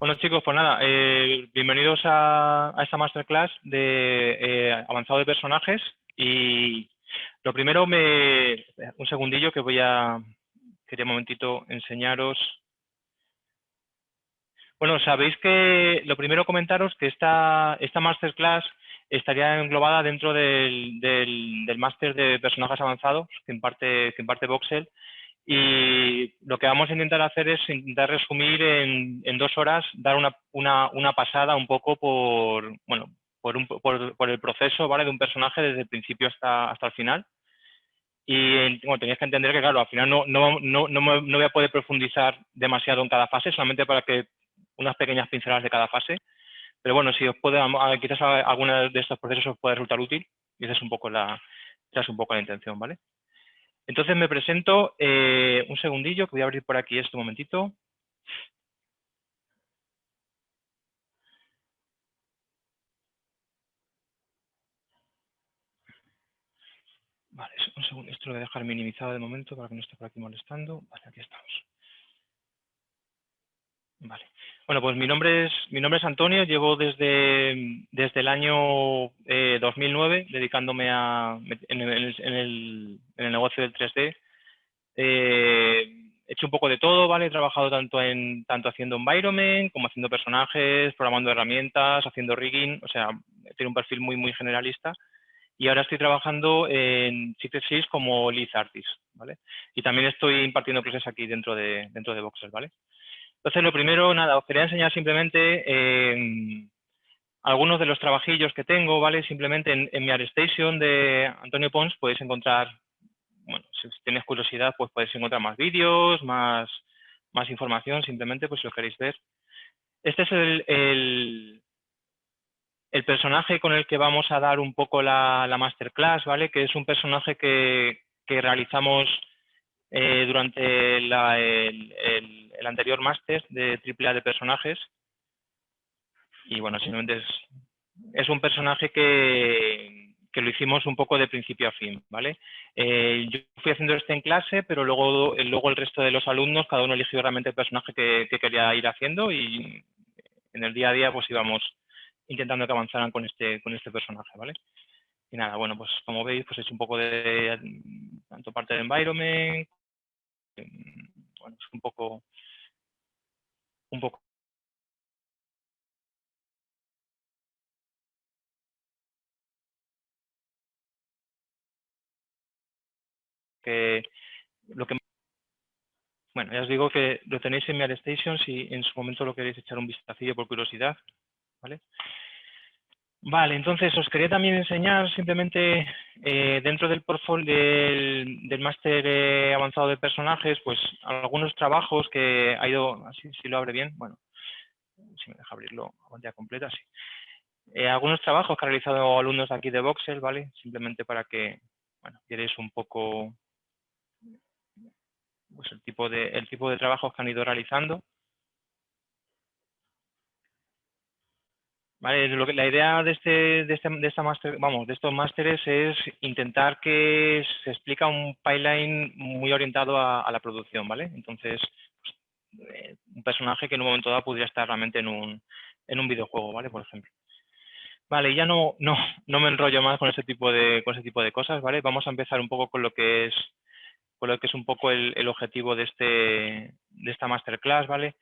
Bueno chicos, pues nada, bienvenidos a esta masterclass de avanzado de personajes y lo primero un segundillo que quería un momentito enseñaros. Bueno, sabéis que lo primero comentaros que esta masterclass estaría englobada dentro del máster de personajes avanzados que imparte Voxel. Y lo que vamos a intentar hacer es intentar resumir en 2 horas, dar una pasada un poco por el proceso, ¿vale? De un personaje desde el principio hasta el final. Y bueno, tenéis que entender que, claro, al final no voy a poder profundizar demasiado en cada fase, solamente para que unas pequeñas pinceladas de cada fase. Pero bueno, si os puede, quizás alguna de estos procesos os puede resultar útil y esa es un poco la intención, ¿vale? Entonces me presento, un segundillo, que voy a abrir por aquí un momentito. Vale, un segundo, esto lo voy a dejar minimizado de momento para que no esté por aquí molestando. Vale, aquí estamos. Vale. Bueno, pues mi nombre es Antonio, llevo desde el año 2009 dedicándome en el negocio del 3D. He hecho un poco de todo, ¿vale? He trabajado tanto haciendo environment, como haciendo personajes, programando herramientas, haciendo rigging, o sea, tiene un perfil muy generalista. Y ahora estoy trabajando en Secret 6 como Lead Artist, ¿vale? Y también estoy impartiendo clases aquí dentro de Voxel, ¿vale? Entonces, lo primero, nada, os quería enseñar simplemente algunos de los trabajillos que tengo, ¿vale? Simplemente en mi ArtStation de Antonio Pons podéis encontrar, bueno, si tenéis curiosidad, pues podéis encontrar más vídeos, más información, simplemente, pues si lo queréis ver. Este es el personaje con el que vamos a dar un poco la masterclass, ¿vale? Que es un personaje que realizamos durante el anterior máster de AAA de personajes. Y bueno, simplemente es un personaje que lo hicimos un poco de principio a fin, ¿vale? Yo fui haciendo en clase, pero luego el resto de los alumnos, cada uno eligió realmente el personaje que quería ir haciendo y en el día a día pues íbamos intentando que avanzaran con este personaje, ¿vale? Y nada, bueno, pues como veis, pues he hecho un poco de tanto parte de environment, bueno, es un poco que lo que bueno, ya os digo que lo tenéis en mi ArtStation si en su momento lo queréis echar un vistacillo por curiosidad, ¿vale? Vale, entonces os quería también enseñar simplemente dentro del portfolio del máster avanzado de personajes, pues algunos trabajos que ha ido, así si lo abre bien, bueno, si me deja abrirlo a pantalla completa, sí. Algunos trabajos que han realizado alumnos aquí de Voxel, ¿vale? Simplemente para que, bueno, vierais un poco pues el tipo de trabajos que han ido realizando. Vale, la idea de esta máster, vamos, de estos másteres es intentar que se explica un pipeline muy orientado a la producción, ¿vale? Entonces, un personaje que en un momento dado podría estar realmente en un videojuego, ¿vale? Por ejemplo. Vale, ya no me enrollo más con ese tipo de cosas, ¿vale? Vamos a empezar un poco con lo que es un poco el objetivo de esta masterclass, ¿vale?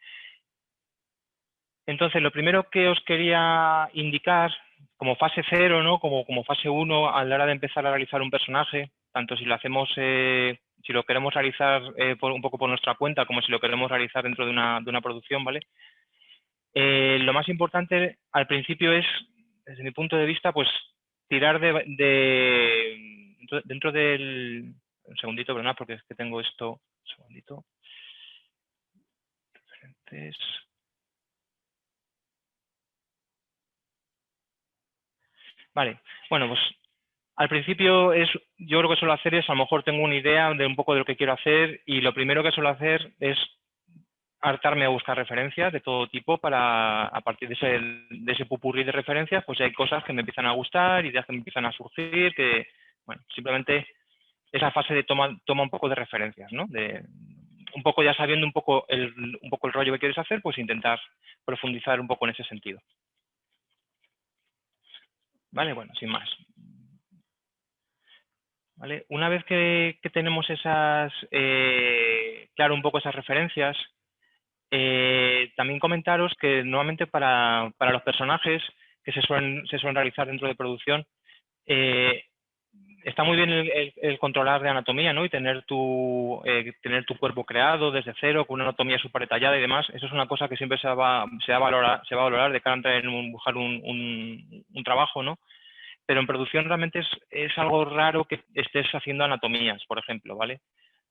Entonces, lo primero que os quería indicar, como fase 0, ¿no? Como fase 1, a la hora de empezar a realizar un personaje, tanto si lo hacemos, si lo queremos realizar un poco por nuestra cuenta, como si lo queremos realizar dentro de una producción, ¿vale? Lo más importante al principio es, desde mi punto de vista, pues tirar dentro del... Un segundito, ¿verdad? Porque es que tengo esto... Un segundito. Diferentes... Vale, bueno, pues al principio yo creo que suelo hacer es, a lo mejor tengo una idea de un poco de lo que quiero hacer y lo primero que suelo hacer es hartarme a buscar referencias de todo tipo para, a partir de ese popurrí de referencias, pues hay cosas que me empiezan a gustar, ideas que me empiezan a surgir, que, bueno, simplemente esa fase de toma un poco de referencias, ¿no? un poco ya sabiendo un poco el rollo que quieres hacer, pues intentar profundizar un poco en ese sentido. Vale, bueno, sin más. ¿Vale? Una vez que tenemos esas, claro, un poco esas referencias, también comentaros que nuevamente para los personajes que se suelen realizar dentro de producción, está muy bien el controlar de anatomía, ¿no? Y tener tu cuerpo creado desde cero, con una anatomía súper detallada y demás. Eso es una cosa que siempre se va a valorar de cara a entrar en buscar un trabajo, ¿no? Pero en producción realmente es algo raro que estés haciendo anatomías, por ejemplo, ¿vale?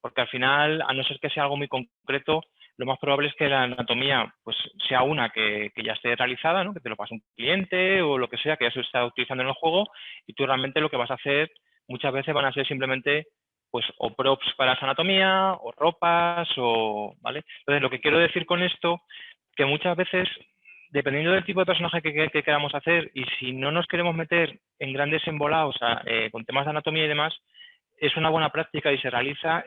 Porque al final, a no ser que sea algo muy concreto, lo más probable es que la anatomía pues, sea una que ya esté realizada, ¿no? Que te lo pase un cliente o lo que sea, que ya se está utilizando en el juego, y tú realmente lo que vas a hacer muchas veces van a ser simplemente pues o props para esa anatomía, o ropas, o, ¿vale? Entonces, lo que quiero decir con esto, que muchas veces, dependiendo del tipo de personaje que queramos hacer, y si no nos queremos meter en grandes embolados con temas de anatomía y demás, es una buena práctica y se realiza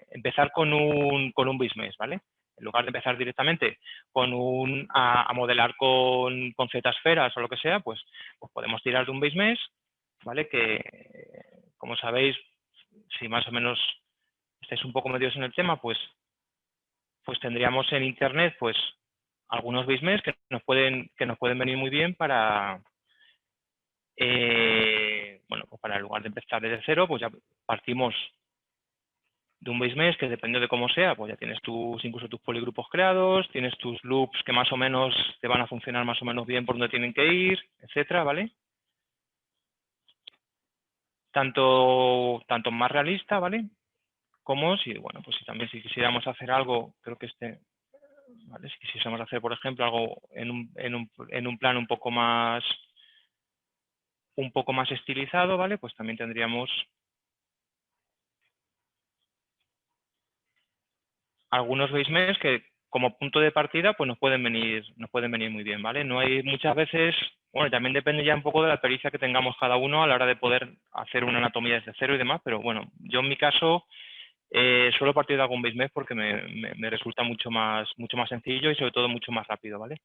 empezar con un business, ¿vale? En lugar de empezar directamente a modelar con Z-esferas o lo que sea, pues podemos tirar de un business, ¿vale? Que, como sabéis, si más o menos estáis un poco metidos en el tema, pues tendríamos en Internet pues algunos business que nos pueden venir muy bien para, bueno, pues para en lugar de empezar desde cero, pues ya partimos de un base mesh que depende de cómo sea, pues ya tienes incluso tus poligrupos creados, tienes tus loops que más o menos te van a funcionar más o menos bien por donde tienen que ir, etcétera, ¿vale? Tanto más realista, ¿vale? Como si, bueno, pues si también si quisiéramos hacer algo, creo que ¿vale? Si quisiéramos hacer, por ejemplo, algo en un plan un poco más estilizado, ¿vale? Pues también tendríamos algunos base mesh que como punto de partida pues nos pueden venir muy bien, ¿vale? No hay muchas veces, bueno, también depende ya un poco de la pericia que tengamos cada uno a la hora de poder hacer una anatomía desde cero y demás, pero bueno, yo en mi caso suelo partir de algún base mesh porque me resulta mucho más sencillo y sobre todo mucho más rápido, ¿vale?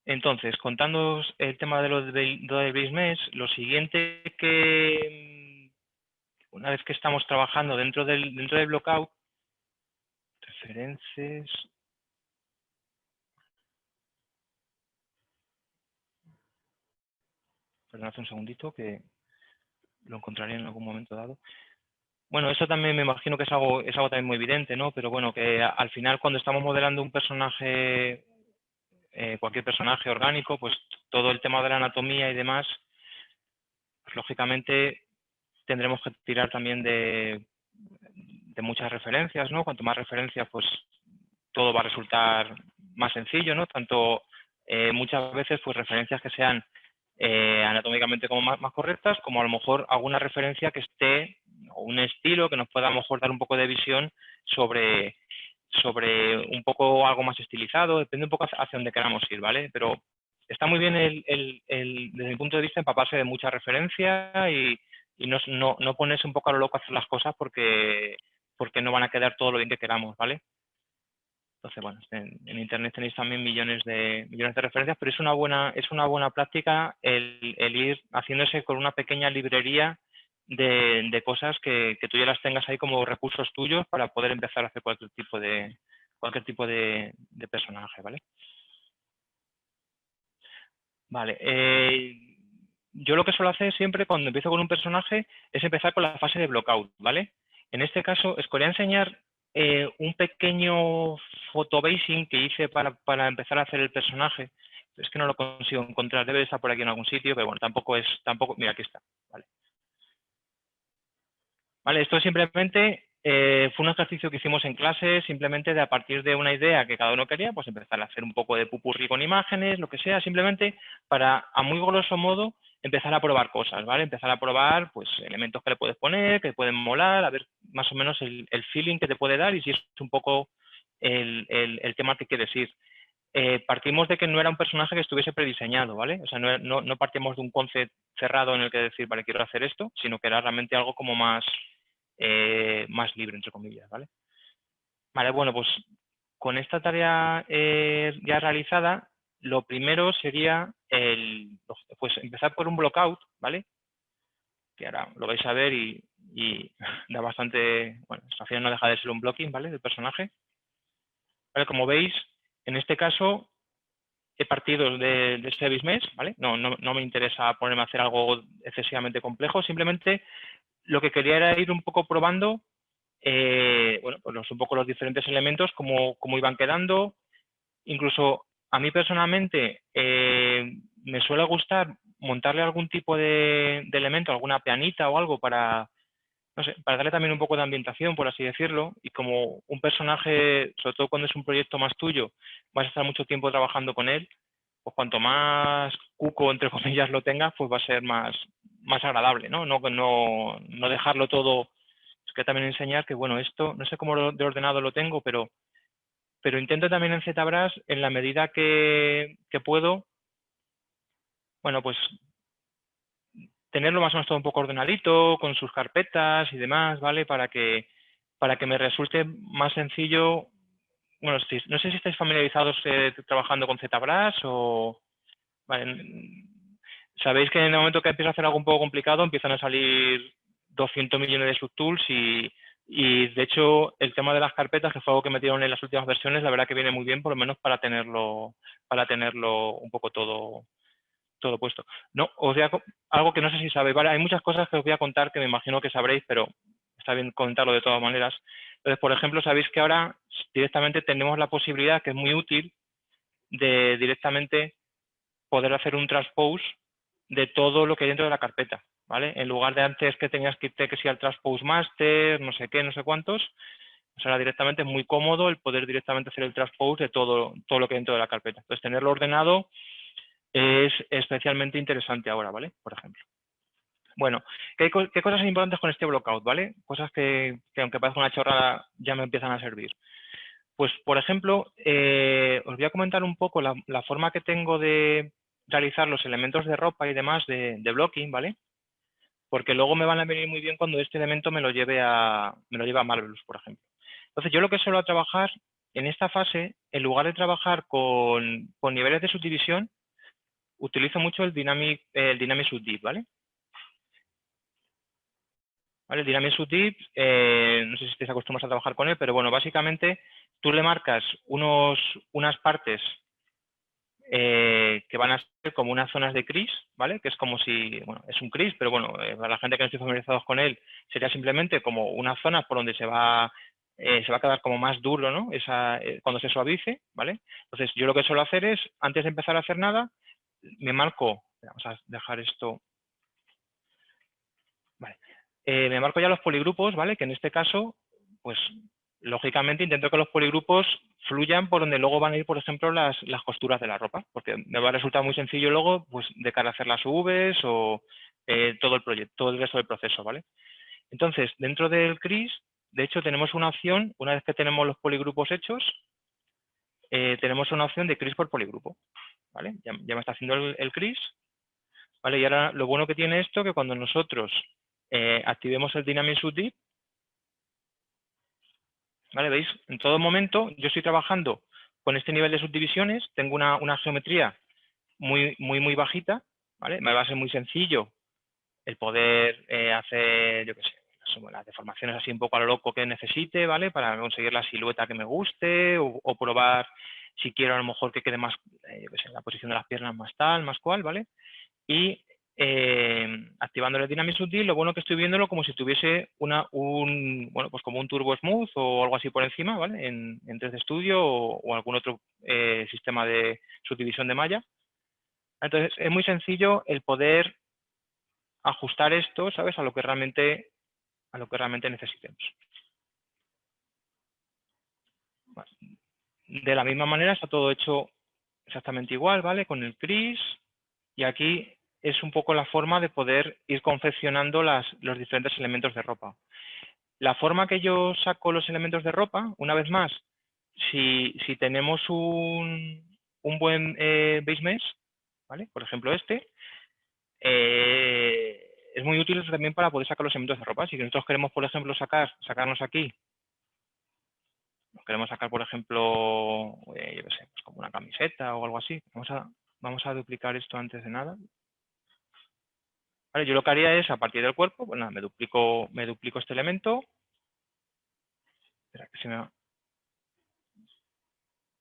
Entonces, contando el tema de los del base mesh, lo siguiente que una vez que estamos trabajando dentro del blockout, referencias. Perdón, hace un segundito que lo encontraré en algún momento dado. Bueno, eso también me imagino que es algo también muy evidente, ¿no? Pero bueno, que al final cuando estamos modelando un personaje, cualquier personaje orgánico, pues todo el tema de la anatomía y demás, pues lógicamente tendremos que tirar también de muchas referencias, ¿no? Cuanto más referencias, pues todo va a resultar más sencillo, ¿no? Tanto muchas veces pues referencias que sean anatómicamente como más correctas, como a lo mejor alguna referencia que esté, o un estilo que nos pueda a lo mejor dar un poco de visión sobre un poco algo más estilizado, depende un poco hacia dónde queramos ir, ¿vale? Pero está muy bien desde mi punto de vista empaparse de mucha referencia y no ponerse un poco a lo loco a hacer las cosas porque no van a quedar todo lo bien que queramos, ¿vale? Entonces, bueno, en Internet tenéis también millones de referencias, pero es una buena práctica el ir haciéndose con una pequeña librería de cosas que tú ya las tengas ahí como recursos tuyos para poder empezar a hacer cualquier tipo de personaje, ¿vale? Vale. Yo lo que suelo hacer siempre cuando empiezo con un personaje es empezar con la fase de blockout, ¿vale? En este caso, os quería enseñar un pequeño photobasing que hice para empezar a hacer el personaje. Es que no lo consigo encontrar, debe de estar por aquí en algún sitio, pero bueno, mira, aquí está, ¿vale? Vale, esto simplemente fue un ejercicio que hicimos en clase, simplemente de a partir de una idea que cada uno quería, pues empezar a hacer un poco de pupurrí con imágenes, lo que sea, simplemente para, a muy grosso modo, empezar a probar cosas, ¿vale? Empezar a probar, pues, elementos que le puedes poner, que pueden molar, a ver más o menos el feeling que te puede dar y si es un poco el tema que quieres ir. Partimos de que no era un personaje que estuviese prediseñado, ¿vale? O sea, no partimos de un concept cerrado en el que decir, vale, quiero hacer esto, sino que era realmente algo como más más libre, entre comillas, ¿vale? Vale, bueno, pues con esta tarea ya realizada, lo primero sería pues empezar por un blockout, ¿vale? Que ahora lo vais a ver y da bastante, bueno, al final no deja de ser un blocking, ¿vale? Del personaje. ¿Vale? Como veis, en este caso he partido de este bismes, ¿vale? No me interesa ponerme a hacer algo excesivamente complejo, simplemente lo que quería era ir un poco probando, bueno, pues un poco los diferentes elementos, cómo iban quedando. Incluso a mí personalmente me suele gustar montarle algún tipo de elemento, alguna pianita o algo para, no sé, para darle también un poco de ambientación, por así decirlo, y como un personaje, sobre todo cuando es un proyecto más tuyo, vas a estar mucho tiempo trabajando con él, pues cuanto más cuco, entre comillas, lo tengas, pues va a ser más agradable, ¿no? No dejarlo todo. Es que también enseñar que, bueno, esto, no sé cómo de ordenado lo tengo, pero intento también en ZBrush, en la medida que puedo, bueno, pues tenerlo más o menos todo un poco ordenadito, con sus carpetas y demás, ¿vale? Para que me resulte más sencillo. Bueno, no sé si estáis familiarizados trabajando con ZBrush o... Vale, sabéis que en el momento que empieza a hacer algo un poco complicado empiezan a salir 200 millones de subtools y de hecho el tema de las carpetas, que fue algo que metieron en las últimas versiones, la verdad que viene muy bien, por lo menos para tenerlo un poco todo puesto. No, algo que no sé si sabéis, ¿vale? Hay muchas cosas que os voy a contar que me imagino que sabréis, pero está bien contarlo de todas maneras. Entonces, por ejemplo, sabéis que ahora directamente tenemos la posibilidad, que es muy útil, de directamente poder hacer un transpose de todo lo que hay dentro de la carpeta, ¿vale? En lugar de antes que tenías que irte que si al transpose master, no sé qué, no sé cuántos, pues ahora directamente es muy cómodo el poder directamente hacer el transpose de todo lo que hay dentro de la carpeta. Entonces, tenerlo ordenado es especialmente interesante ahora, ¿vale? Por ejemplo. Bueno, ¿qué cosas son importantes con este blockout, ¿vale? Cosas que aunque parezca una chorrada ya me empiezan a servir. Pues, por ejemplo, os voy a comentar un poco la forma que tengo de realizar los elementos de ropa y demás de blocking, ¿vale? Porque luego me van a venir muy bien cuando este elemento me lo lleve a Marvelous, por ejemplo. Entonces, yo lo que suelo trabajar en esta fase, en lugar de trabajar con niveles de subdivisión, utilizo mucho el Dynamic Subdiv, ¿vale? ¿Vale? El Dynamic Subdiv, no sé si estáis acostumbrados a trabajar con él, pero bueno, básicamente tú le marcas unas partes que van a ser como unas zonas de crease, ¿vale? Que es como si, bueno, es un crease, pero bueno, para la gente que no esté familiarizados con él, sería simplemente como una zona por donde se va a quedar como más duro, ¿no? Cuando se suavice, ¿vale? Entonces, yo lo que suelo hacer es, antes de empezar a hacer nada, me marco, vamos a dejar esto, vale, me marco ya los poligrupos, ¿vale? Que en este caso, pues, lógicamente intento que los poligrupos fluyan por donde luego van a ir, por ejemplo, las costuras de la ropa, porque me va a resultar muy sencillo luego, pues, de cara a hacer las UVs o todo el proyecto, todo el resto del proceso, ¿vale? Entonces, dentro del CRIS, de hecho, tenemos una opción, una vez que tenemos los poligrupos hechos, tenemos una opción de CRIS por poligrupo, ¿vale? Ya me está haciendo el CRIS, ¿vale? Y ahora lo bueno que tiene esto, que cuando nosotros activemos el Dynamic Subdiv, ¿vale? ¿Veis? En todo momento yo estoy trabajando con este nivel de subdivisiones, tengo una geometría muy bajita, ¿vale? Me va a ser muy sencillo el poder hacer, yo qué sé, las deformaciones así un poco a lo loco que necesite, ¿vale? Para conseguir la silueta que me guste o probar si quiero a lo mejor que quede más, yo qué sé, la posición de las piernas más tal, más cual, ¿vale? Y activando el Dynamic Subdiv, lo bueno que estoy viéndolo como si tuviese bueno, pues como un Turbo Smooth o algo así por encima, ¿vale? En 3D Studio o algún otro sistema de subdivisión de malla. Entonces, es muy sencillo el poder ajustar esto, ¿sabes? A lo que realmente necesitemos. Vale. De la misma manera está todo hecho exactamente igual, ¿vale? Con el CRIS y aquí es un poco la forma de poder ir confeccionando los diferentes elementos de ropa. La forma que yo saco los elementos de ropa, una vez más, si tenemos un buen base mesh, ¿vale? Por ejemplo este, es muy útil también para poder sacar los elementos de ropa. Si nosotros queremos, por ejemplo, sacarnos aquí, queremos sacar, por ejemplo, yo qué sé, pues como una camiseta o algo así. Vamos a duplicar esto antes de nada. Vale, yo lo que haría es, a partir del cuerpo, pues nada, me duplico este elemento. Espera, que se me va.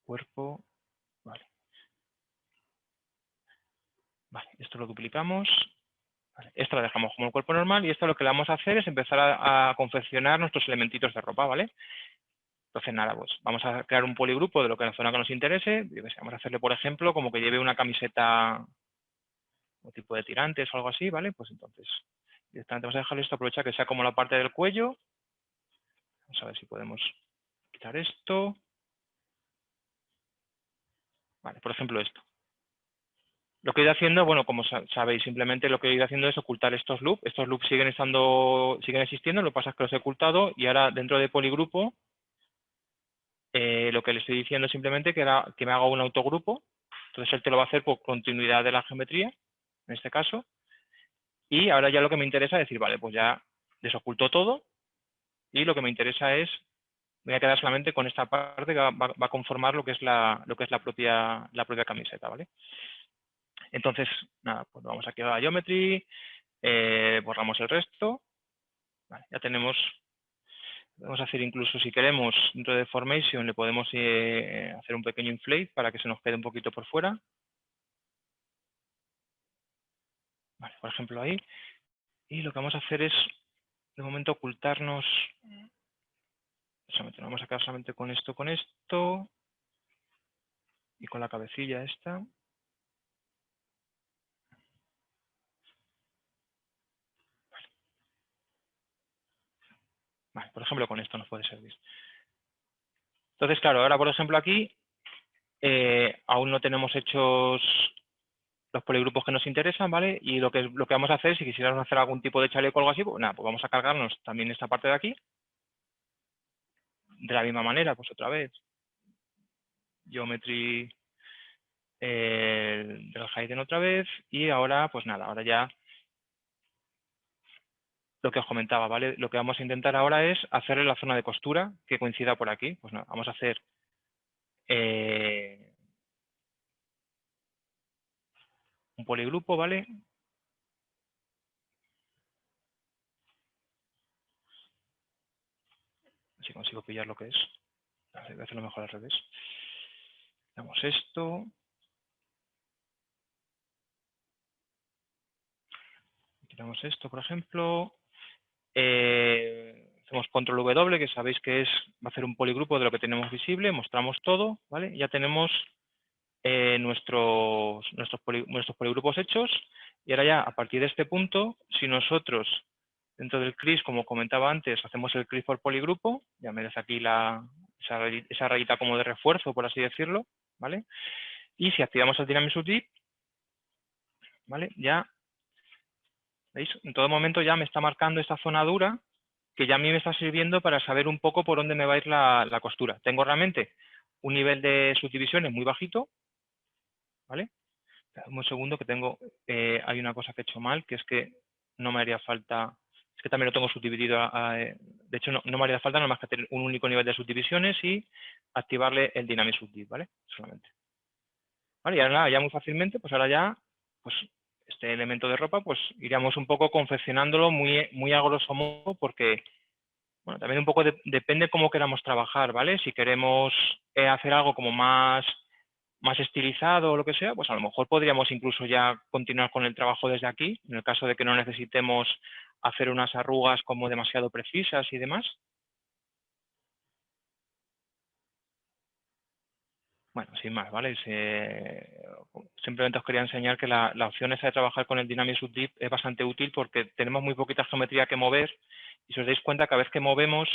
Cuerpo, vale. Vale, esto lo duplicamos. Vale, esto lo dejamos como el cuerpo normal y esto lo que le vamos a hacer es empezar a confeccionar nuestros elementitos de ropa, ¿vale? Entonces, nada, pues vamos a crear un poligrupo de lo que en la zona que nos interese. Vamos a hacerle, por ejemplo, como que lleve una camiseta o tipo de tirantes o algo así, ¿vale? Pues entonces, directamente vamos a dejarle esto, aprovechar que sea como la parte del cuello. Vamos a ver si podemos quitar esto. Vale, por ejemplo esto. Lo que he ido haciendo, bueno, como sabéis, simplemente lo que he ido haciendo es ocultar estos loops. Estos loops siguen existiendo, lo que pasa es que los he ocultado y ahora dentro de poligrupo lo que le estoy diciendo simplemente que me haga un autogrupo. Entonces él te lo va a hacer por continuidad de la geometría, en este caso. Y ahora ya lo que me interesa es decir, vale, pues ya desoculto todo y lo que me interesa es, me voy a quedar solamente con esta parte que va a conformar lo que es la propia camiseta, ¿vale? Entonces, nada, pues vamos aquí a Geometry, borramos el resto, vale, ya tenemos, podemos hacer incluso si queremos dentro de Formation le podemos hacer un pequeño inflate para que se nos quede un poquito por fuera. Vale, por ejemplo ahí. Y lo que vamos a hacer es, de momento, ocultarnos. Nos vamos a quedar solamente con esto y con la cabecilla esta. Vale, por ejemplo, con esto nos puede servir. Entonces, claro, ahora, por ejemplo, aquí aún no tenemos hechos los poligrupos que nos interesan, ¿vale? Y lo que vamos a hacer, si quisiéramos hacer algún tipo de chaleco o algo así, pues nada, pues vamos a cargarnos también esta parte de aquí. De la misma manera, pues otra vez. Geometry del Hayden otra vez. Y ahora, pues nada, ahora ya lo que os comentaba, ¿vale? Lo que vamos a intentar ahora es hacerle la zona de costura que coincida por aquí. Pues nada, vamos a hacer un poligrupo, ¿vale? Si consigo pillar lo que es. Voy a hacerlo mejor al revés. Damos esto. Quitamos esto, por ejemplo. Hacemos control W, que sabéis que va a hacer un poligrupo de lo que tenemos visible. Mostramos todo, ¿vale? Ya tenemos nuestros poligrupos hechos. Y ahora ya, a partir de este punto, si nosotros dentro del CRIS, como comentaba antes, hacemos el CRIS por poligrupo, ya me das aquí esa rayita como de refuerzo, por así decirlo, ¿vale? Y si activamos el Dynamic Subdip, ¿vale? Ya, ¿veis? En todo momento ya me está marcando esta zona dura, que ya a mí me está sirviendo para saber un poco por dónde me va a ir la costura. Tengo realmente un nivel de subdivisiones muy bajito, ¿vale? Un segundo que hay una cosa que he hecho mal, que es que no me haría falta, es que también lo tengo subdividido, de hecho no me haría falta nada más que tener un único nivel de subdivisiones y activarle el Dynamic Subdip, ¿vale? Solamente. Vale, y ahora nada, ya muy fácilmente, pues ahora ya, pues este elemento de ropa, pues iríamos un poco confeccionándolo muy a grosso modo, porque, bueno, también un poco depende cómo queramos trabajar, ¿vale? Si queremos hacer algo como más estilizado o lo que sea, pues a lo mejor podríamos incluso ya continuar con el trabajo desde aquí, en el caso de que no necesitemos hacer unas arrugas como demasiado precisas y demás. Bueno, sin más, ¿vale? Simplemente os quería enseñar que la opción esa de trabajar con el Dynamic Subdip es bastante útil porque tenemos muy poquita geometría que mover y si os dais cuenta, cada vez que movemos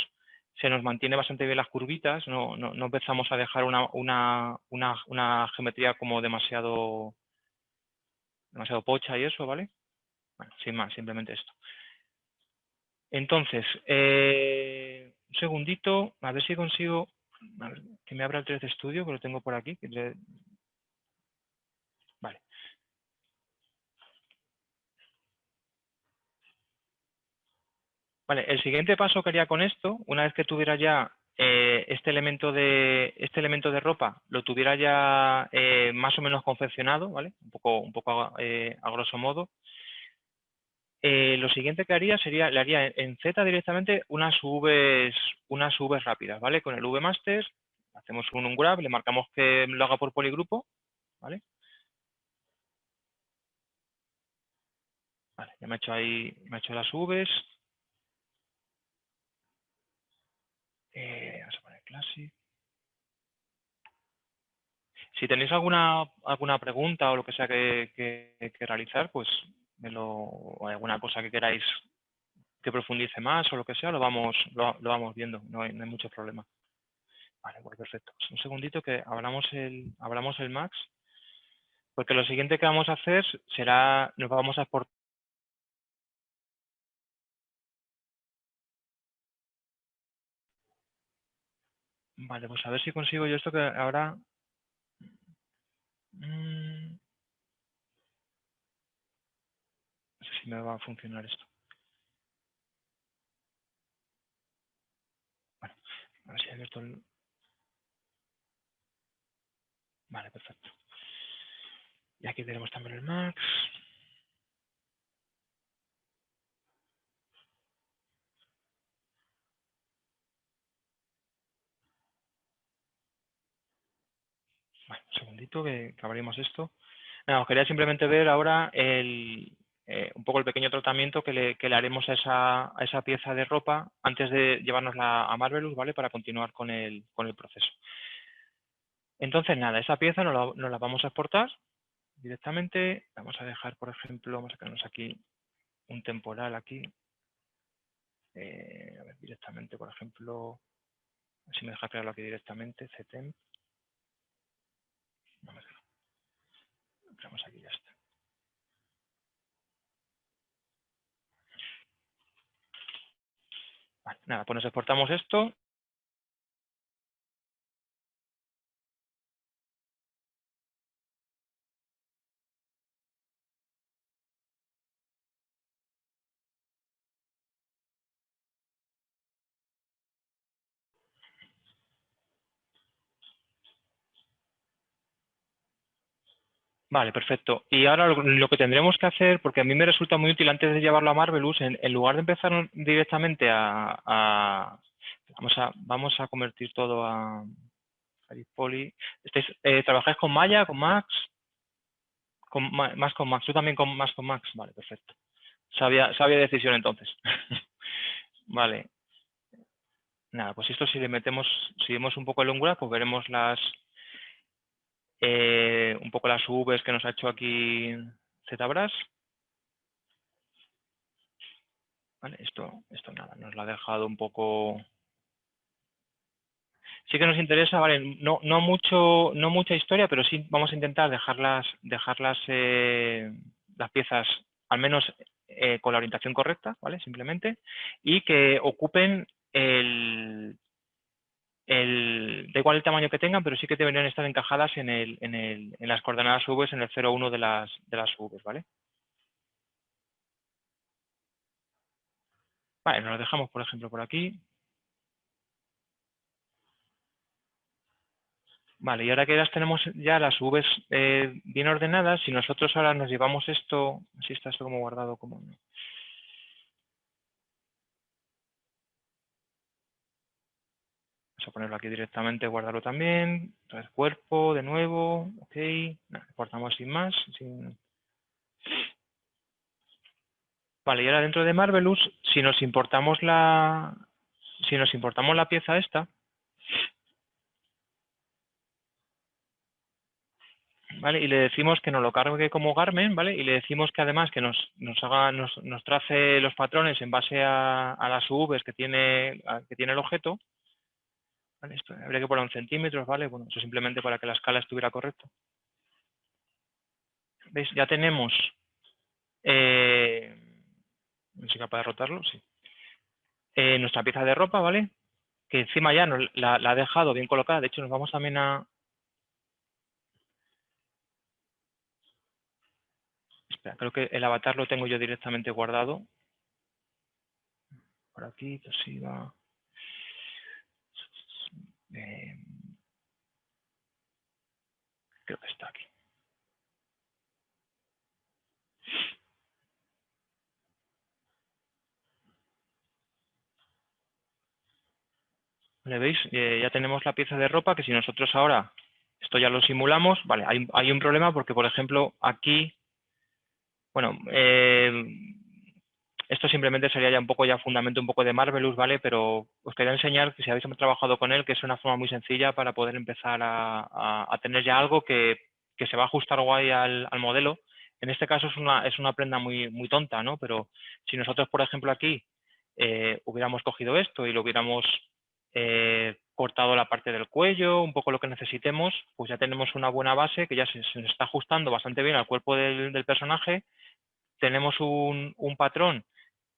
se nos mantiene bastante bien las curvitas, no empezamos a dejar una geometría como demasiado pocha y eso, ¿vale? Bueno, sin más, simplemente esto. Entonces, un segundito, a ver si consigo que me abra el 3D Studio, que lo tengo por aquí. Vale. Vale, el siguiente paso que haría con esto, una vez que tuviera ya este elemento de ropa, lo tuviera ya más o menos confeccionado, ¿vale? Un poco a grosso modo. Lo siguiente que haría sería, le haría en Z directamente unas Vs rápidas, ¿vale? Con el VMaster hacemos un grab, le marcamos que lo haga por poligrupo, ¿vale? Vale, ya me ha hecho ahí, me ha hecho las Vs. Vamos a poner Classic. Si tenéis alguna pregunta o lo que sea que realizar, pues o alguna cosa que queráis que profundice más o lo que sea, lo vamos viendo, no hay mucho problema. Vale, pues perfecto. Pues un segundito que abramos el Max, porque lo siguiente que vamos a hacer será, nos vamos a exportar. Vale, pues a ver si consigo yo esto que ahora... no sé si me va a funcionar esto. Bueno, a ver si he abierto el... Vale, perfecto. Y aquí tenemos también el Max. Bueno, un segundito que abrimos esto. Nada, os quería simplemente ver ahora un poco el pequeño tratamiento que le haremos a esa pieza de ropa antes de llevárnosla a Marvelous, ¿vale? Para continuar con el proceso. Entonces, nada, esa pieza nos la vamos a exportar directamente. Vamos a dejar, por ejemplo, vamos a sacarnos aquí un temporal aquí. A ver, directamente, por ejemplo, si me deja crearlo aquí directamente, ctemp. No me deja. Creamos aquí, ya está. Vale, nada, pues nos exportamos esto. Vale, perfecto. Y ahora lo que tendremos que hacer, porque a mí me resulta muy útil antes de llevarlo a Marvelous, en lugar de empezar directamente vamos a convertir todo a Poly. ¿Trabajáis con Maya, con Max? Más con Max. ¿Tú también más con Max? Vale, perfecto. Sabia decisión entonces. Vale. Nada, pues esto si le metemos, si vemos un poco el Angular, pues veremos un poco las Vs que nos ha hecho aquí ZBrush. Vale, esto nada, nos lo ha dejado un poco... Sí que nos interesa, vale, no mucha historia, pero sí vamos a intentar dejarlas las piezas al menos con la orientación correcta, ¿vale? Simplemente, y que ocupen da igual el tamaño que tengan, pero sí que deberían estar encajadas en las coordenadas Vs, en el 0,1 de las Vs, ¿vale? Vale, nos lo dejamos, por ejemplo, por aquí. Vale, y ahora que las tenemos ya las Vs bien ordenadas, si nosotros ahora nos llevamos esto, si está esto como guardado, como no. Vamos a ponerlo aquí directamente, guardarlo también. Entonces, cuerpo, de nuevo, ok. Nada, cortamos sin más. Vale, y ahora dentro de Marvelous, si nos importamos la pieza esta, ¿vale? Y le decimos que nos lo cargue como Garment, ¿vale? Y le decimos que además que nos trace los patrones en base a las Vs que tiene el objeto. ¿Vale? Esto habría que poner en centímetros, ¿vale? Bueno, eso simplemente para que la escala estuviera correcta. ¿Veis? Ya tenemos... no soy capaz de rotarlo, sí. Nuestra pieza de ropa, ¿vale? Que encima ya la ha dejado bien colocada. De hecho, nos vamos también a... Espera, creo que el avatar lo tengo yo directamente guardado. por aquí, Toshiba. Creo que está aquí. ¿Le veis? Ya tenemos la pieza de ropa que si nosotros ahora esto ya lo simulamos, vale, hay un problema porque, por ejemplo, aquí, bueno, esto simplemente sería ya un poco fundamento un poco de Marvelous, ¿vale? Pero os quería enseñar que si habéis trabajado con él, que es una forma muy sencilla para poder empezar a tener ya algo que se va a ajustar guay al modelo. En este caso es una prenda muy tonta, ¿no? Pero si nosotros, por ejemplo, aquí hubiéramos cogido esto y lo hubiéramos cortado la parte del cuello, un poco lo que necesitemos, pues ya tenemos una buena base que ya se está ajustando bastante bien al cuerpo del personaje. Tenemos un patrón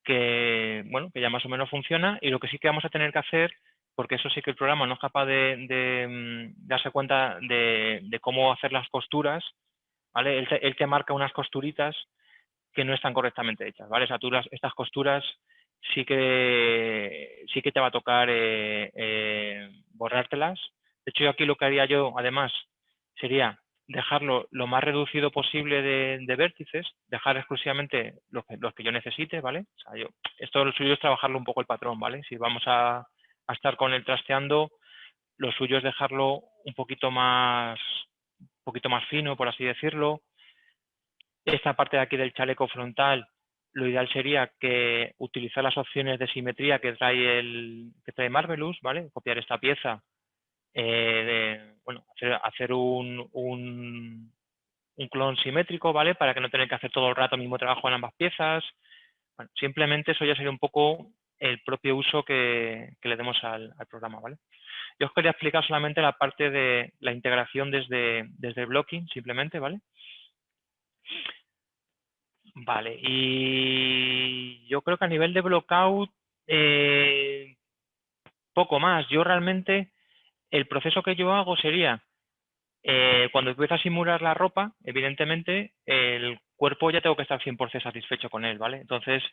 que, bueno, que ya más o menos funciona, y lo que sí que vamos a tener que hacer, porque eso sí que el programa no es capaz de darse cuenta de cómo hacer las costuras, ¿vale? Él te marca unas costuritas que no están correctamente hechas, ¿vale? O sea, estas costuras sí que te va a tocar borrártelas. De hecho, yo aquí lo que haría yo, además, sería dejarlo lo más reducido posible de vértices, dejar exclusivamente los que yo necesite, ¿vale? O sea, esto lo suyo es trabajarlo un poco el patrón, ¿vale? Si vamos a estar con él trasteando, lo suyo es dejarlo un poquito más fino, por así decirlo. Esta parte de aquí del chaleco frontal, lo ideal sería que utilizar las opciones de simetría que trae Marvelous, ¿vale? Copiar esta pieza, bueno, hacer un clon simétrico, ¿vale? Para que no tenga que hacer todo el rato el mismo trabajo en ambas piezas. Bueno, simplemente eso ya sería un poco el propio uso que le demos al programa, ¿vale? Yo os quería explicar solamente la parte de la integración desde el blocking, simplemente, ¿vale? Vale, y yo creo que a nivel de blockout, poco más. Yo realmente, el proceso que yo hago sería, cuando empiezo a simular la ropa, evidentemente, el cuerpo ya tengo que estar 100% satisfecho con él, ¿vale? Entonces,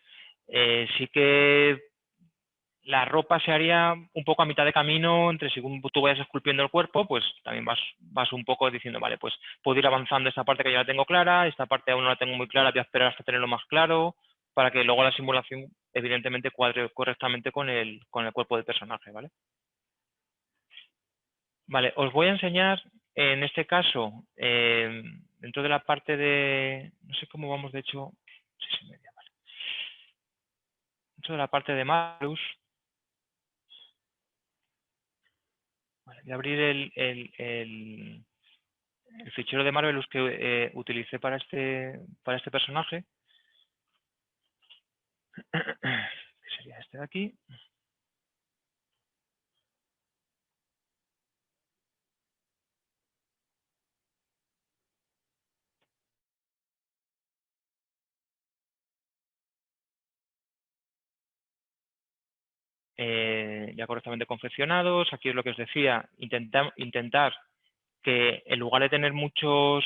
sí que la ropa se haría un poco a mitad de camino, entre según tú vayas esculpiendo el cuerpo, pues también vas un poco diciendo, vale, pues puedo ir avanzando esta parte que ya la tengo clara, esta parte aún no la tengo muy clara, voy a esperar hasta tenerlo más claro, para que luego la simulación evidentemente cuadre correctamente con el cuerpo del personaje, ¿vale? Vale, os voy a enseñar en este caso, dentro de la parte de, no sé cómo vamos, de hecho, 6:30, vale. Dentro de la parte de Marvelous, vale, voy a abrir el fichero de Marvelous que utilicé para este personaje, que sería este de aquí. Ya correctamente confeccionados. Aquí es lo que os decía, intentar que en lugar de tener muchos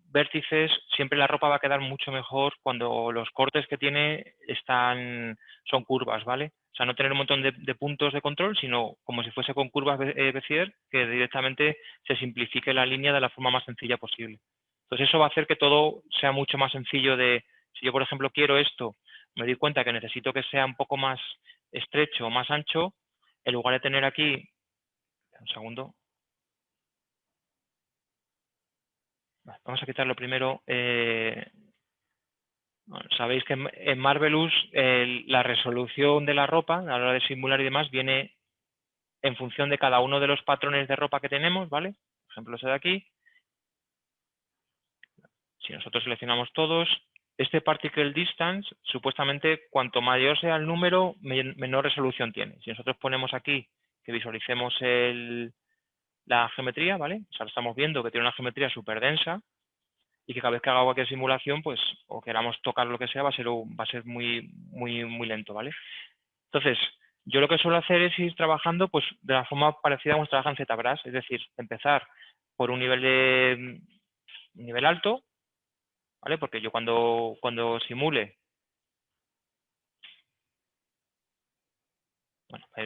vértices, siempre la ropa va a quedar mucho mejor cuando los cortes que tiene son curvas, ¿vale? O sea, no tener un montón de puntos de control, sino como si fuese con curvas Bézier, que directamente se simplifique la línea de la forma más sencilla posible. Entonces eso va a hacer que todo sea mucho más sencillo si yo, por ejemplo, quiero esto, me doy cuenta que necesito que sea un poco más estrecho o más ancho, en lugar de tener aquí, un segundo, vamos a quitarlo primero. Bueno, sabéis que en Marvelous la resolución de la ropa a la hora de simular y demás viene en función de cada uno de los patrones de ropa que tenemos, ¿vale? Por ejemplo, ese de aquí. Si nosotros seleccionamos todos, este particle distance, supuestamente, cuanto mayor sea el número, menor resolución tiene. Si nosotros ponemos aquí que visualicemos la geometría, ¿vale? O sea, estamos viendo que tiene una geometría súper densa, y que cada vez que haga cualquier simulación, pues, o queramos tocar lo que sea, va a ser muy lento, ¿vale? Entonces, yo lo que suelo hacer es ir trabajando, pues, de la forma parecida a como se trabaja en ZBrush, es decir, empezar por un nivel alto, ¿vale? Porque yo cuando simule, bueno, va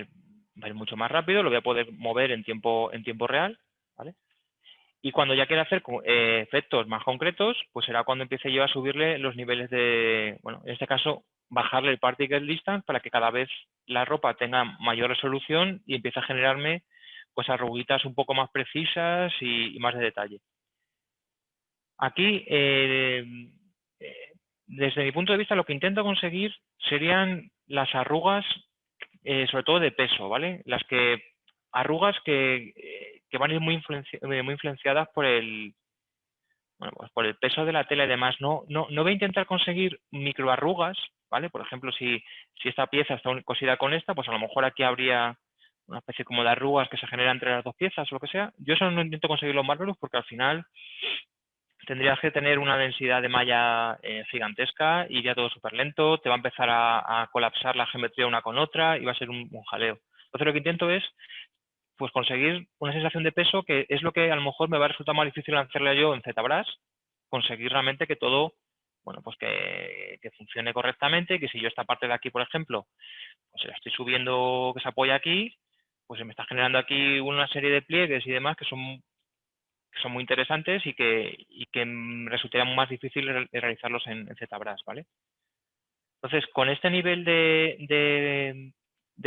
a ir mucho más rápido, lo voy a poder mover en tiempo real, ¿vale? Y cuando ya quiera hacer efectos más concretos, pues será cuando empiece yo a subirle los niveles de, bueno, en este caso, bajarle el particle distance para que cada vez la ropa tenga mayor resolución y empiece a generarme pues arruguitas un poco más precisas y más de detalle. Aquí, desde mi punto de vista, lo que intento conseguir serían las arrugas, sobre todo de peso, ¿vale? Arrugas que van a ir muy influenciadas por bueno, pues por el peso de la tela y demás. No voy a intentar conseguir microarrugas, ¿vale? Por ejemplo, si esta pieza está cosida con esta, pues a lo mejor aquí habría una especie como de arrugas que se generan entre las dos piezas o lo que sea. Yo eso no intento conseguirlo en Marvelous porque al final tendrías que tener una densidad de malla gigantesca, iría todo súper lento, te va a empezar a colapsar la geometría una con otra y va a ser un jaleo. Entonces lo que intento es pues conseguir una sensación de peso que es lo que a lo mejor me va a resultar más difícil hacerle yo en ZBrush, conseguir realmente que todo, bueno, pues que funcione correctamente, que si yo esta parte de aquí, por ejemplo, pues se la estoy subiendo que se apoya aquí, pues se me está generando aquí una serie de pliegues y demás que son muy interesantes y que resultaría más difícil realizarlos en ZBrush, ¿vale? Entonces, con este nivel de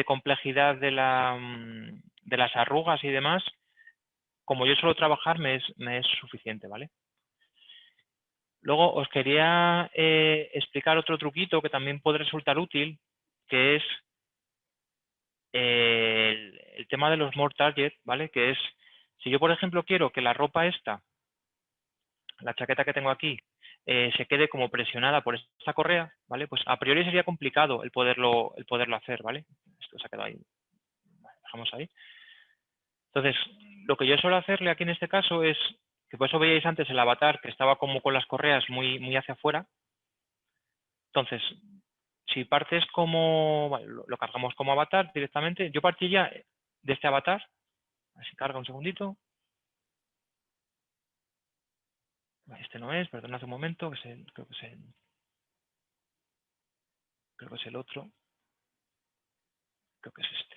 complejidad de las arrugas y demás, como yo suelo trabajar, me es suficiente, ¿vale? Luego os quería explicar otro truquito que también puede resultar útil, que es el tema de los more target, ¿vale? Que es, si yo, por ejemplo, quiero que la ropa esta, la chaqueta que tengo aquí, se quede como presionada por esta correa, ¿vale? Pues a priori sería complicado el poderlo hacer, ¿vale? Esto se ha quedado ahí. Vale, dejamos ahí. Entonces, lo que yo suelo hacerle aquí en este caso es, que por eso veíais antes el avatar que estaba como con las correas muy hacia afuera. Entonces, si partes como, vale, lo cargamos como avatar directamente, yo partiría de este avatar, así carga un segundito. Este no es, perdón, hace un momento, creo que es el otro, creo que es este.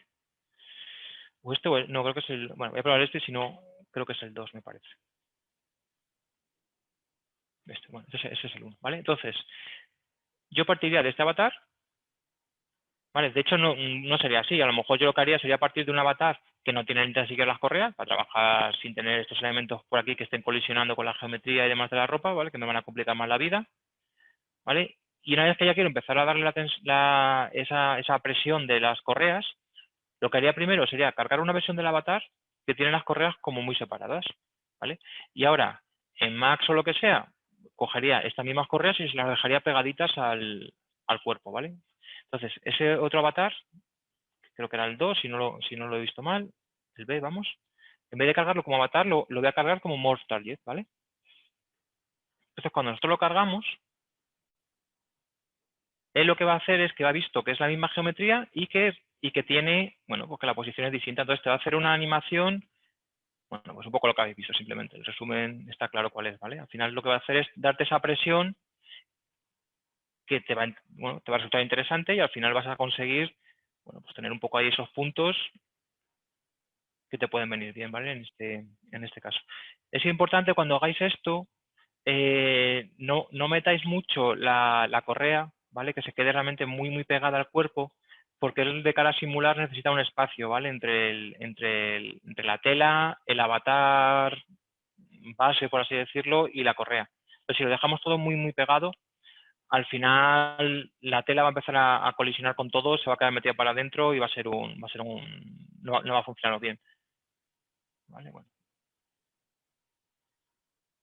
O este, no, creo que es el, bueno, voy a probar este, si no, creo que es el 2, me parece. Bueno, ese es el 1, ¿vale? Entonces, yo partiría de este avatar, ¿vale? De hecho, no sería así. A lo mejor yo lo que haría sería partir de un avatar que no tiene ni tan siquiera las correas, para trabajar sin tener estos elementos por aquí que estén colisionando con la geometría y demás de la ropa, ¿vale? Que me van a complicar más la vida, ¿vale? Y una vez que ya quiero empezar a darle esa presión de las correas, lo que haría primero sería cargar una versión del avatar que tiene las correas como muy separadas, ¿vale? Y ahora, en Max o lo que sea, cogería estas mismas correas y se las dejaría pegaditas al cuerpo, ¿vale? Entonces, ese otro avatar, creo que era el 2, si no lo he visto mal, el B, vamos, en vez de cargarlo como avatar, lo voy a cargar como Morph Target, ¿vale? Entonces, cuando nosotros lo cargamos, él lo que va a hacer es que ha visto que es la misma geometría y que tiene, bueno, pues que la posición es distinta. Entonces, te va a hacer una animación, bueno, pues un poco lo que habéis visto, simplemente. El resumen está claro cuál es, ¿vale? Al final lo que va a hacer es darte esa presión que te va a resultar interesante y al final vas a conseguir, bueno, pues tener un poco ahí esos puntos que te pueden venir bien, ¿vale? En este caso. Es importante cuando hagáis esto, no metáis mucho la correa, ¿vale? Que se quede realmente muy pegada al cuerpo, porque él de cara a simular necesita un espacio, ¿vale? Entre la tela, el avatar base, por así decirlo, y la correa. Pero si lo dejamos todo muy pegado, al final la tela va a empezar a colisionar con todo, se va a quedar metida para adentro y no va a funcionar bien. Vale, bueno.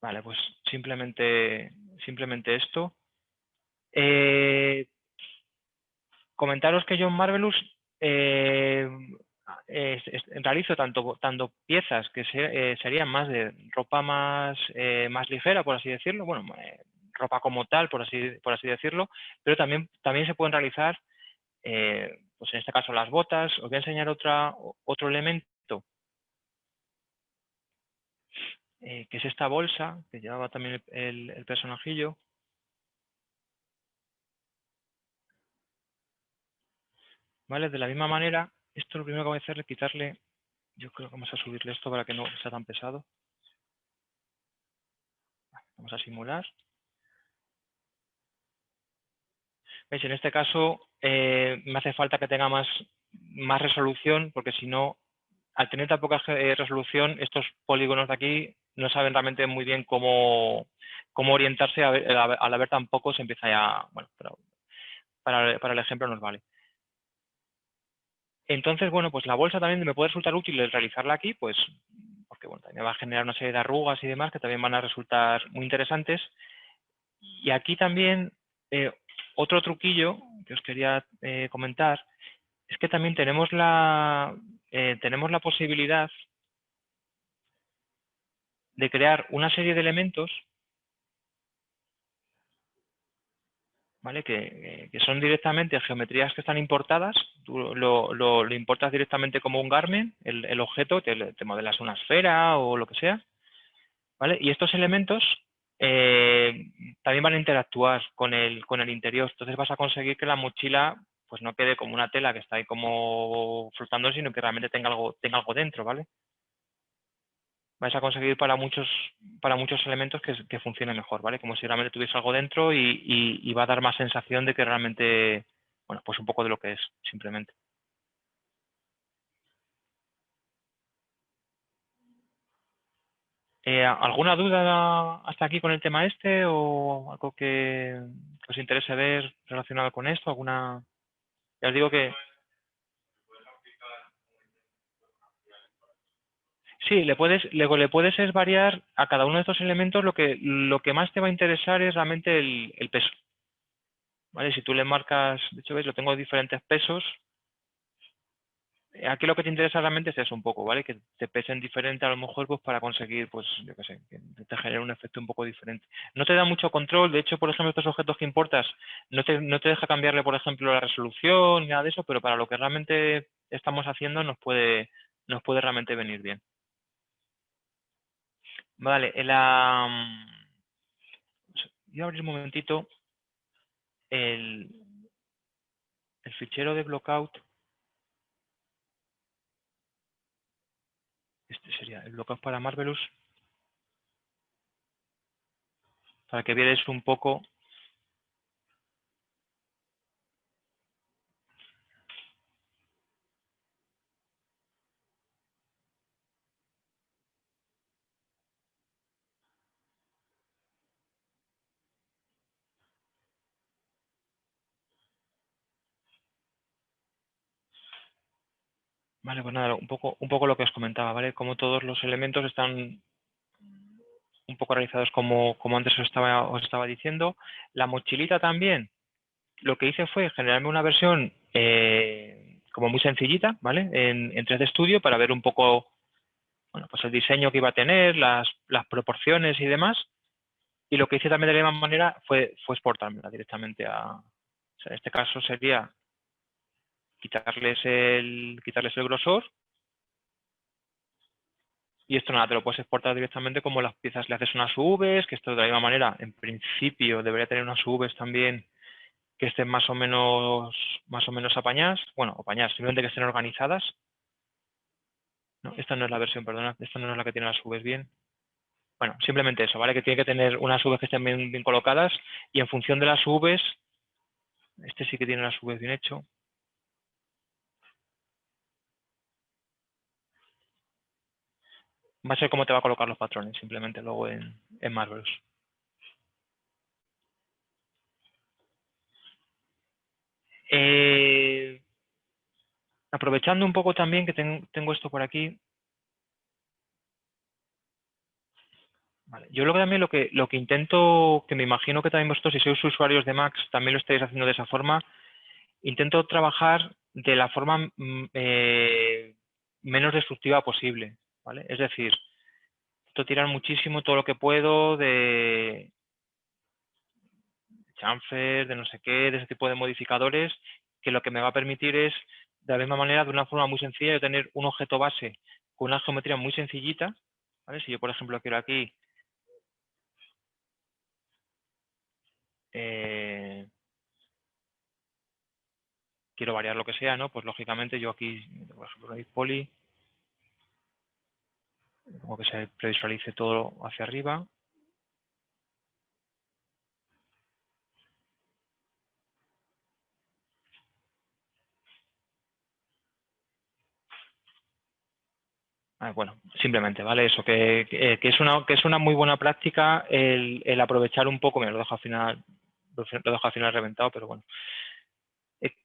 Vale, pues simplemente esto. Comentaros que yo en Marvelous realizo tanto piezas que serían más de ropa más ligera, por así decirlo, bueno, ropa como tal, por así decirlo, pero también se pueden realizar, pues en este caso las botas. Os voy a enseñar otro elemento, que es esta bolsa, que llevaba también el personajillo. ¿Vale? De la misma manera, Esto lo primero que voy a hacer es quitarle, yo creo que vamos a subirle esto para que no sea tan pesado. Vamos a simular. ¿Veis? En este caso me hace falta que tenga más resolución, porque si no, al tener tan poca resolución, estos polígonos de aquí no saben realmente muy bien cómo orientarse. Al haber tan poco se empieza ya, bueno, pero para el ejemplo nos vale. Entonces, bueno, pues la bolsa también me puede resultar útil el realizarla aquí, pues porque bueno, también va a generar una serie de arrugas y demás que también van a resultar muy interesantes. Y aquí también otro truquillo que os quería comentar es que también tenemos la posibilidad de crear una serie de elementos, ¿vale? Que son directamente geometrías que están importadas. Tú lo importas directamente como un Garmin, el objeto, te modelas una esfera o lo que sea, ¿vale? Y estos elementos también van a interactuar con el interior. Entonces vas a conseguir que la mochila pues no quede como una tela que está ahí como flotando, sino que realmente tenga algo dentro, ¿vale? Vais a conseguir para muchos elementos que funcione mejor, ¿vale? Como si realmente tuviese algo dentro y va a dar más sensación de que realmente, bueno, pues un poco de lo que es, simplemente. ¿Alguna duda hasta aquí con el tema este o algo que os interese ver relacionado con esto? Ya os digo que sí, le puedes es variar a cada uno de estos elementos. Lo que más te va a interesar es realmente el peso, ¿vale? Si tú le marcas, de hecho, ves, lo tengo diferentes pesos. Aquí lo que te interesa realmente es eso un poco, ¿vale? Que te pesen diferente a lo mejor pues para conseguir, pues, yo qué sé, que te genere un efecto un poco diferente. No te da mucho control. De hecho, por ejemplo, estos objetos que importas no te deja cambiarle, por ejemplo, la resolución ni nada de eso, pero para lo que realmente estamos haciendo nos puede realmente venir bien. Vale, voy a abrir un momentito el, el fichero de Blockout. Este sería el Blockout para Marvelous, para que vierais un poco. Vale, pues nada, un poco lo que os comentaba, ¿vale? Como todos los elementos están un poco realizados como antes os estaba diciendo. La mochilita también, lo que hice fue generarme una versión como muy sencillita, ¿vale? En 3D Studio para ver un poco, bueno, pues el diseño que iba a tener, las proporciones y demás. Y lo que hice también de la misma manera fue exportármela directamente o sea, en este caso sería quitarles el grosor. Y esto nada, te lo puedes exportar directamente como las piezas le haces unas UVs, que esto de la misma manera, en principio debería tener unas UVs también que estén más o menos apañadas, bueno, apañadas, simplemente que estén organizadas. No, esta no es la versión, perdona, esta no es la que tiene las UVs bien. Bueno, simplemente eso, ¿vale? Que tiene que tener unas UVs que estén bien colocadas y en función de las UVs, este sí que tiene las UVs bien hecho. Va a ser como te va a colocar los patrones, simplemente luego en Marvelous. Aprovechando un poco también que tengo esto por aquí. Vale. Yo luego también lo que intento, que me imagino que también vosotros, si sois usuarios de Max, también lo estáis haciendo de esa forma, intento trabajar de la forma menos destructiva posible, ¿vale? Es decir, intento tirar muchísimo todo lo que puedo de chamfer, de no sé qué, de ese tipo de modificadores, que lo que me va a permitir es, de la misma manera, de una forma muy sencilla, de tener un objeto base con una geometría muy sencillita, ¿vale? Si yo, por ejemplo, quiero aquí eh, quiero variar lo que sea, ¿no? Pues lógicamente yo aquí, por ejemplo, hay poly, como que se previsualice todo hacia arriba. Bueno, simplemente, ¿vale? Eso, que es una muy buena práctica el aprovechar un poco, mira, lo dejo al final reventado, pero bueno,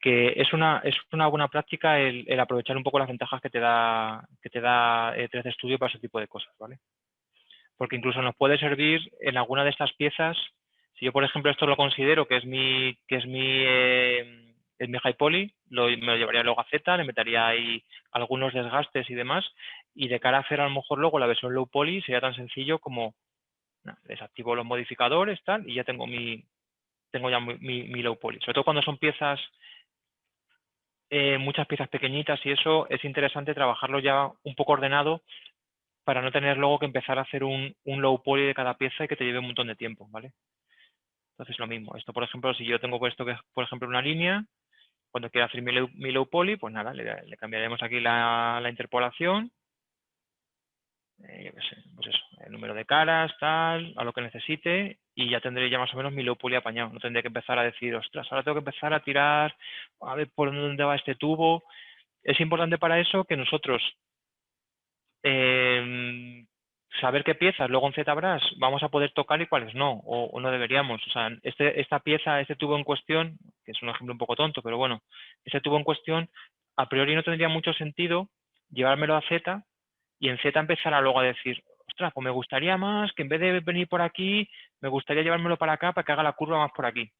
que es una buena práctica el aprovechar un poco las ventajas que te da 3D Studio para ese tipo de cosas, ¿vale? Porque incluso nos puede servir en alguna de estas piezas, si yo por ejemplo esto lo considero que es mi high poly, me lo llevaría luego a Z, le metería ahí algunos desgastes y demás, y de cara a hacer a lo mejor luego la versión low poly sería tan sencillo como desactivo los modificadores, tal, y ya tengo ya mi low poly. Sobre todo cuando son piezas, muchas piezas pequeñitas y eso, es interesante trabajarlo ya un poco ordenado para no tener luego que empezar a hacer un low poly de cada pieza y que te lleve un montón de tiempo, ¿vale? Entonces lo mismo. Esto, por ejemplo, si yo tengo puesto que es, por ejemplo, una línea, cuando quiera hacer mi low poly, pues nada, le cambiaremos aquí la interpolación, yo qué sé, pues eso, el número de caras, tal, a lo que necesite, y ya tendré ya más o menos mi low poly apañado. No tendré que empezar a decir, ostras, ahora tengo que empezar a tirar, a ver por dónde va este tubo. Es importante para eso que nosotros saber qué piezas luego en ZBrush vamos a poder tocar y cuáles no, o no deberíamos. O sea, esta pieza, este tubo en cuestión, que es un ejemplo un poco tonto, pero bueno, este tubo en cuestión, a priori no tendría mucho sentido llevármelo a Z y en Z empezar a luego a decir, ostras, pues me gustaría más que en vez de venir por aquí, me gustaría llevármelo para acá para que haga la curva más por aquí.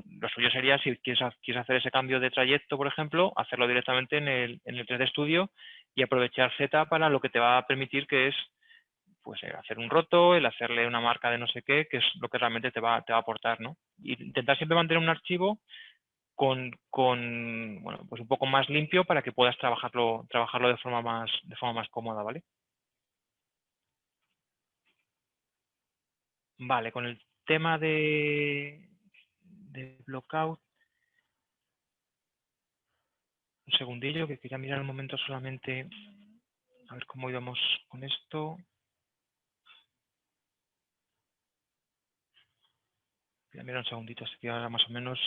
Lo suyo sería, si quieres hacer ese cambio de trayecto, por ejemplo, hacerlo directamente en el 3D Studio y aprovechar Z para lo que te va a permitir, que es pues hacer un roto, el hacerle una marca de no sé qué, que es lo que realmente te va a aportar, ¿no? Y intentar siempre mantener un archivo bueno, pues un poco más limpio para que puedas trabajarlo de forma más cómoda, ¿vale? Vale, con el tema de blockout, un segundillo, que quería mirar un momento solamente a ver cómo íbamos con esto. Voy a mirar un segundito, así que ahora más o menos.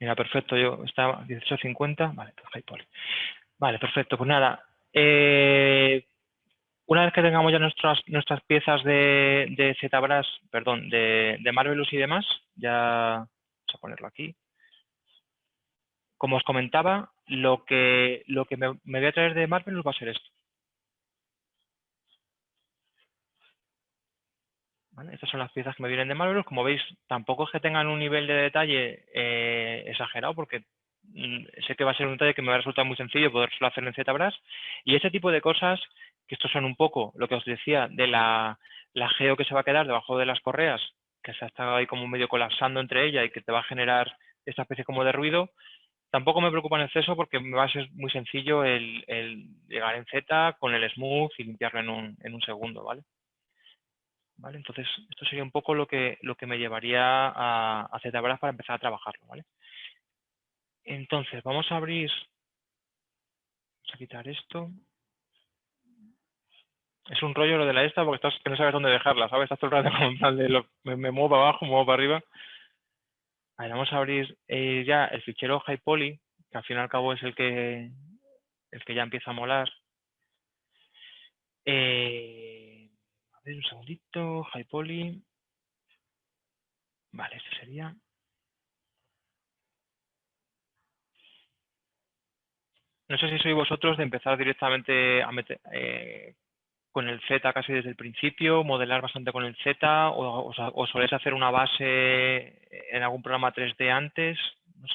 Mira, perfecto, yo estaba 18.50, vale, pues high poly. Vale, perfecto, pues nada. Una vez que tengamos ya nuestras piezas de ZBrush, perdón, de Marvelous y demás, ya vamos a ponerlo aquí. Como os comentaba, lo que me voy a traer de Marvelous va a ser esto. ¿Vale? Estas son las piezas que me vienen de Marvelous. Como veis, tampoco es que tengan un nivel de detalle exagerado, porque sé que va a ser un detalle que me va a resultar muy sencillo poderlo hacer en ZBrush. Y ese tipo de cosas, que estos son un poco lo que os decía de la geo que se va a quedar debajo de las correas, que se ha estado ahí como medio colapsando entre ellas y que te va a generar esta especie como de ruido, tampoco me preocupa en exceso porque me va a ser muy sencillo el llegar en Z con el smooth y limpiarlo en un segundo, ¿vale? ¿Vale? Entonces, esto sería un poco lo que me llevaría a ZBrush para empezar a trabajarlo, ¿vale? Entonces, vamos a quitar esto. Es un rollo lo de la esta porque estás que no sabes dónde dejarla, ¿sabes? Estás todo el rato como en plan de me muevo para abajo, me muevo para arriba. A ver, vamos a abrir ya el fichero HiPoly, que al fin y al cabo es el que ya empieza a molar. A ver, un segundito, HiPoly. Vale, este sería. No sé si sois vosotros de empezar directamente a meter con el Z casi desde el principio, modelar bastante con el Z, o soléis hacer una base en algún programa 3D antes. No sé,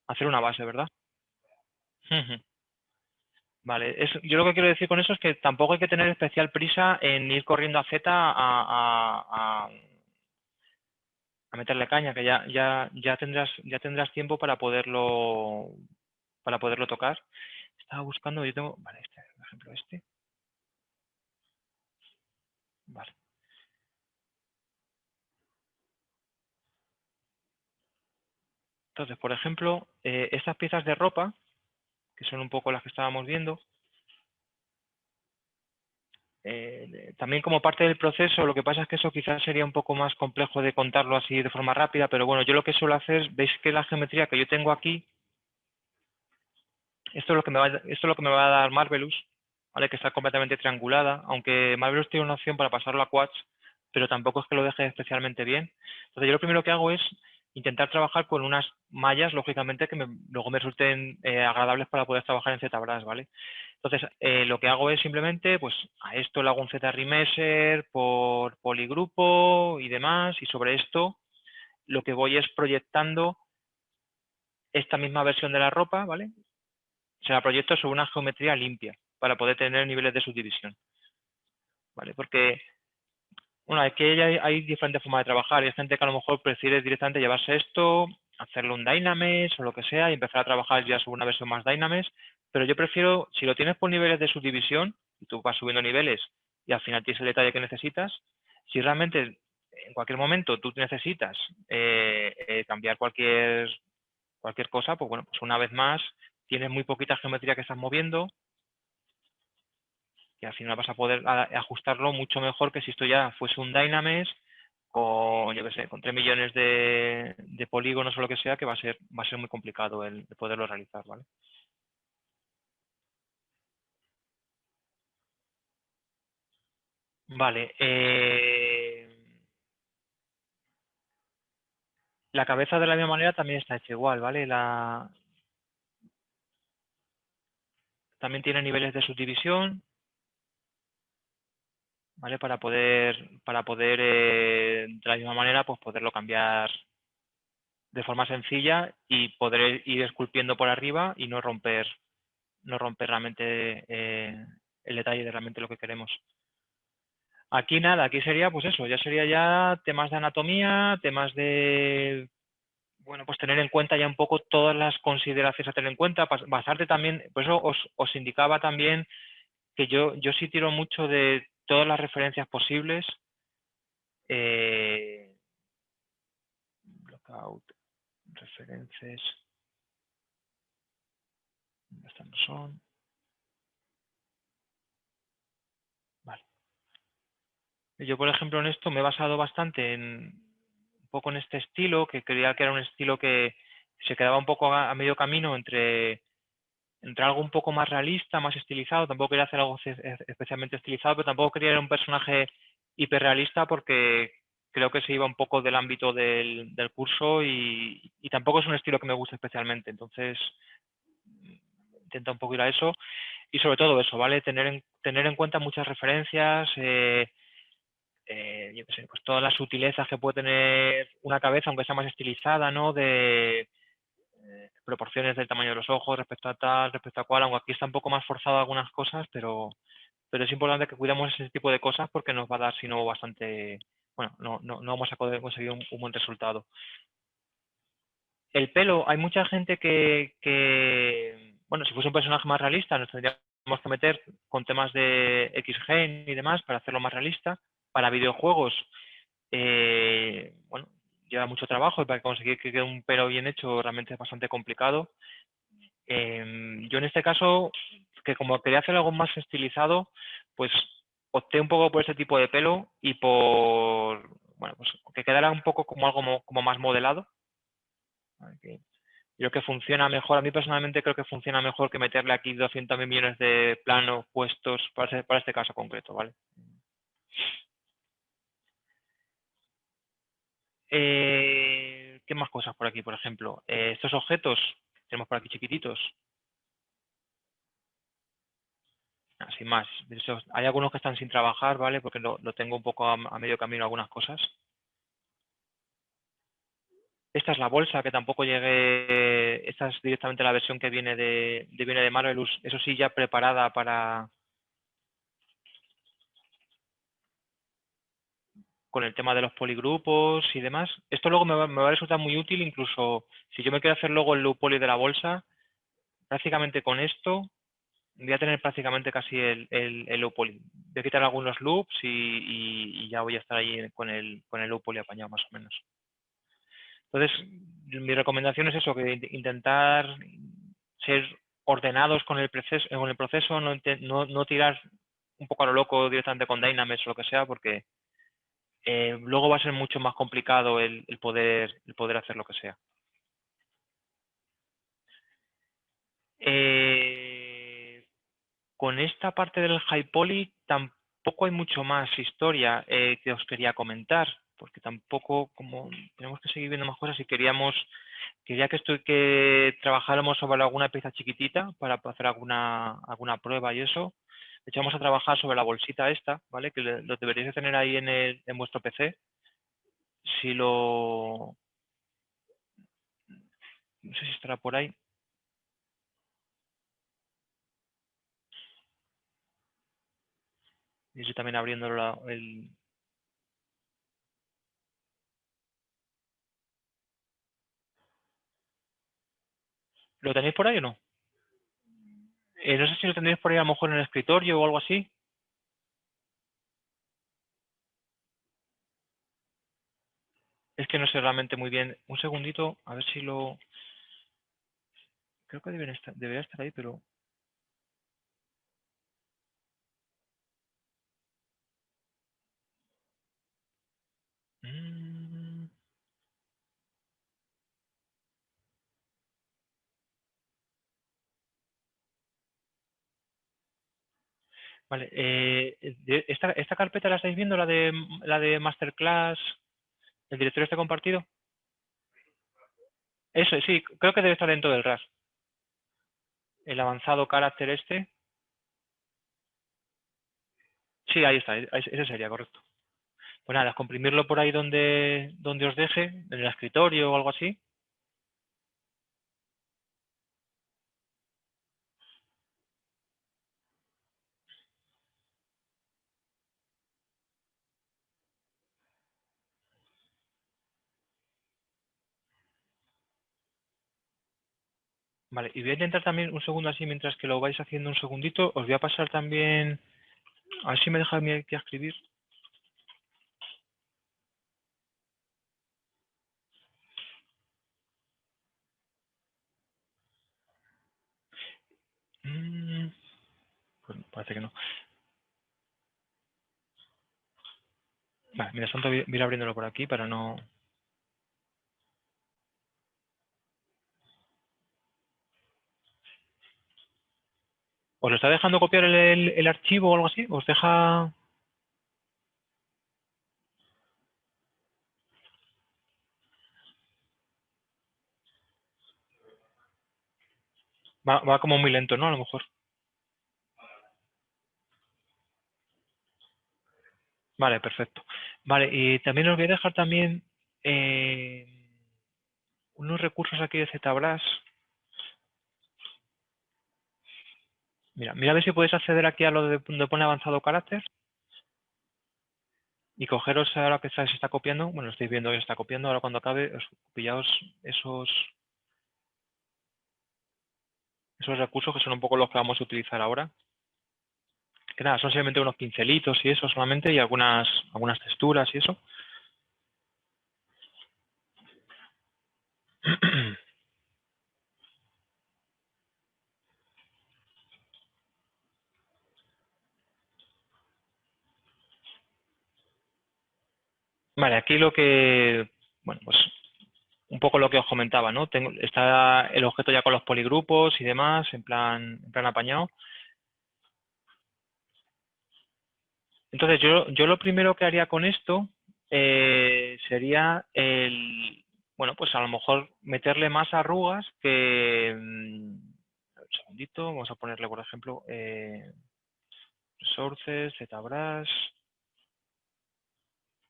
hacer una base, ¿verdad? Ujú. Vale, yo lo que quiero decir con eso es que tampoco hay que tener especial prisa en ir corriendo a Z a meterle caña, que ya tendrás tiempo para poderlo tocar. Estaba buscando, yo tengo, vale, por ejemplo, este. Vale. Entonces, por ejemplo, estas piezas de ropa, que son un poco las que estábamos viendo, también como parte del proceso, lo que pasa es que eso quizás sería un poco más complejo de contarlo así de forma rápida, pero bueno, yo lo que suelo hacer, veis que la geometría que yo tengo aquí, esto es lo que esto es lo que me va a dar Marvelous, ¿vale? Que está completamente triangulada, aunque Marvelous tiene una opción para pasarlo a Quads, pero tampoco es que lo deje especialmente bien. Entonces yo lo primero que hago es intentar trabajar con unas mallas, lógicamente, que luego me resulten agradables para poder trabajar en ZBrush, ¿vale? Entonces, lo que hago es simplemente, pues a esto le hago un Z-remeasure por poligrupo y demás, y sobre esto lo que voy es proyectando esta misma versión de la ropa, ¿vale? Se la proyecto sobre una geometría limpia para poder tener niveles de subdivisión, ¿vale? Porque, bueno, aquí hay diferentes formas de trabajar y hay gente que a lo mejor prefiere directamente llevarse esto, hacerlo un Dynamesh o lo que sea y empezar a trabajar ya sobre una versión más Dynamesh, pero yo prefiero, si lo tienes por niveles de subdivisión, y tú vas subiendo niveles y al final tienes el detalle que necesitas, si realmente en cualquier momento tú necesitas cambiar cualquier cosa, pues bueno, pues una vez más tienes muy poquita geometría que estás moviendo, y al final vas a poder ajustarlo mucho mejor que si esto ya fuese un Dynamesh con, yo qué sé, con 3 millones de polígonos o lo que sea, que va a ser muy complicado el poderlo realizar, ¿vale? Vale, la cabeza de la misma manera también está hecha igual, ¿vale? También tiene niveles de subdivisión, ¿vale? Para poder de la misma manera, pues poderlo cambiar de forma sencilla y poder ir esculpiendo por arriba y no romper realmente el detalle de realmente lo que queremos. Aquí nada, aquí sería pues eso, ya sería ya temas de anatomía, temas de, bueno, pues tener en cuenta ya un poco todas las consideraciones a tener en cuenta, basarte también, por eso os indicaba también que yo sí tiro mucho de todas las referencias posibles, eh, blockout, referencias, estas no son, vale. Yo, por ejemplo, en esto me he basado bastante un poco en este estilo, que creía que era un estilo que se quedaba un poco a medio camino entre algo un poco más realista, más estilizado. Tampoco quería hacer algo especialmente estilizado, pero tampoco quería ir un personaje hiperrealista porque creo que se iba un poco del ámbito del curso y tampoco es un estilo que me guste especialmente. Entonces, intenta un poco ir a eso. Y sobre todo eso, ¿vale? Tener en cuenta muchas referencias, yo qué sé, pues todas las sutilezas que puede tener una cabeza, aunque sea más estilizada, ¿no? De proporciones del tamaño de los ojos respecto a tal, respecto a cual, aunque aquí está un poco más forzado algunas cosas, pero es importante que cuidemos ese tipo de cosas porque nos va a dar, si no, bastante, bueno, no vamos a poder conseguir un buen resultado. El pelo, hay mucha gente bueno, si fuese un personaje más realista, nos tendríamos que meter con temas de X-Gen y demás para hacerlo más realista. Para videojuegos, bueno, lleva mucho trabajo y para conseguir que quede un pelo bien hecho realmente es bastante complicado. Yo en este caso, que como quería hacer algo más estilizado, pues opté un poco por ese tipo de pelo y por, bueno, pues que quedara un poco como algo como más modelado. Creo que funciona mejor, a mí personalmente creo que funciona mejor que meterle aquí 200.000 millones de planos puestos para este caso concreto, ¿vale? ¿Qué más cosas por aquí, por ejemplo? Estos objetos, tenemos por aquí chiquititos, sin más. Hay algunos que están sin trabajar, ¿vale? Porque lo tengo un poco a medio camino algunas cosas. Esta es la bolsa, que tampoco llegué, esta es directamente la versión que viene de Marvelous, eso sí, ya preparada con el tema de los poligrupos y demás. Esto luego me va a resultar muy útil, incluso si yo me quiero hacer luego el loop poly de la bolsa, prácticamente con esto voy a tener prácticamente casi el loop poly. Voy a quitar algunos loops y ya voy a estar ahí con el loop poly apañado más o menos. Entonces, mi recomendación es eso, que intentar ser ordenados con el proceso, no tirar un poco a lo loco directamente con Dynamics o lo que sea, porque luego va a ser mucho más complicado el poder hacer lo que sea. Con esta parte del high poly tampoco hay mucho más historia que os quería comentar, porque tampoco, como tenemos que seguir viendo más cosas y quería que trabajáramos sobre alguna pieza chiquitita para hacer alguna prueba y eso. De hecho, vamos a trabajar sobre la bolsita esta, ¿vale? Que lo deberíais de tener ahí en vuestro PC. Si lo... No sé si estará por ahí. Y estoy también abriendo el... ¿Lo tenéis por ahí o no? No sé si lo tendréis por ahí a lo mejor en el escritorio o algo así. Es que no sé realmente muy bien. Un segundito, a ver si lo... Creo que debería estar ahí, pero... Mm, vale. ¿Esta carpeta la estáis viendo, la de Masterclass, el directorio está compartido? Eso, sí, creo que debe estar dentro del RAS. El avanzado carácter este. Sí, ahí está, ese sería correcto. Pues nada, comprimirlo por ahí donde os deje, en el escritorio o algo así. Vale, y voy a intentar también un segundo así, mientras que lo vais haciendo un segundito, os voy a pasar también, a ver si me deja a mí aquí a escribir. Mm, pues parece que no. Vale, mientras tanto voy a ir abriéndolo por aquí para no... ¿Os lo está dejando copiar el archivo o algo así? ¿Os deja...? Va como muy lento, ¿no? A lo mejor. Vale, perfecto. Vale, y también os voy a dejar también eh, unos recursos aquí de ZBrush. Mira a ver si podéis acceder aquí a lo de donde pone avanzado carácter y cogeros ahora que se está copiando. Bueno, estáis viendo que se está copiando. Ahora cuando acabe, pillaos esos recursos que son un poco los que vamos a utilizar ahora. Que nada, son simplemente unos pincelitos y eso solamente y algunas texturas y eso. Vale, aquí bueno, pues un poco lo que os comentaba, ¿no? Está el objeto ya con los poligrupos y demás, en plan apañado. Entonces, yo lo primero que haría con esto sería bueno, pues a lo mejor meterle más arrugas que... un segundito, vamos a ponerle, por ejemplo, Sources, ZBrush.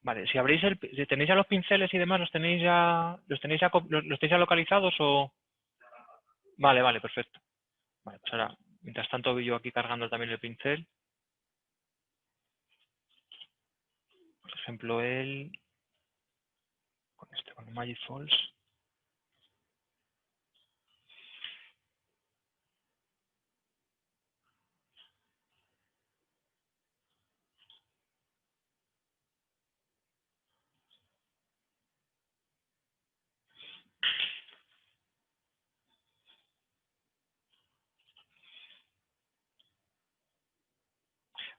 Vale, si tenéis ya los pinceles y demás, los tenéis ya localizados o... Vale, vale, perfecto. Vale, pues ahora, mientras tanto voy yo aquí cargando también el pincel. Por ejemplo, con el Magic Falls.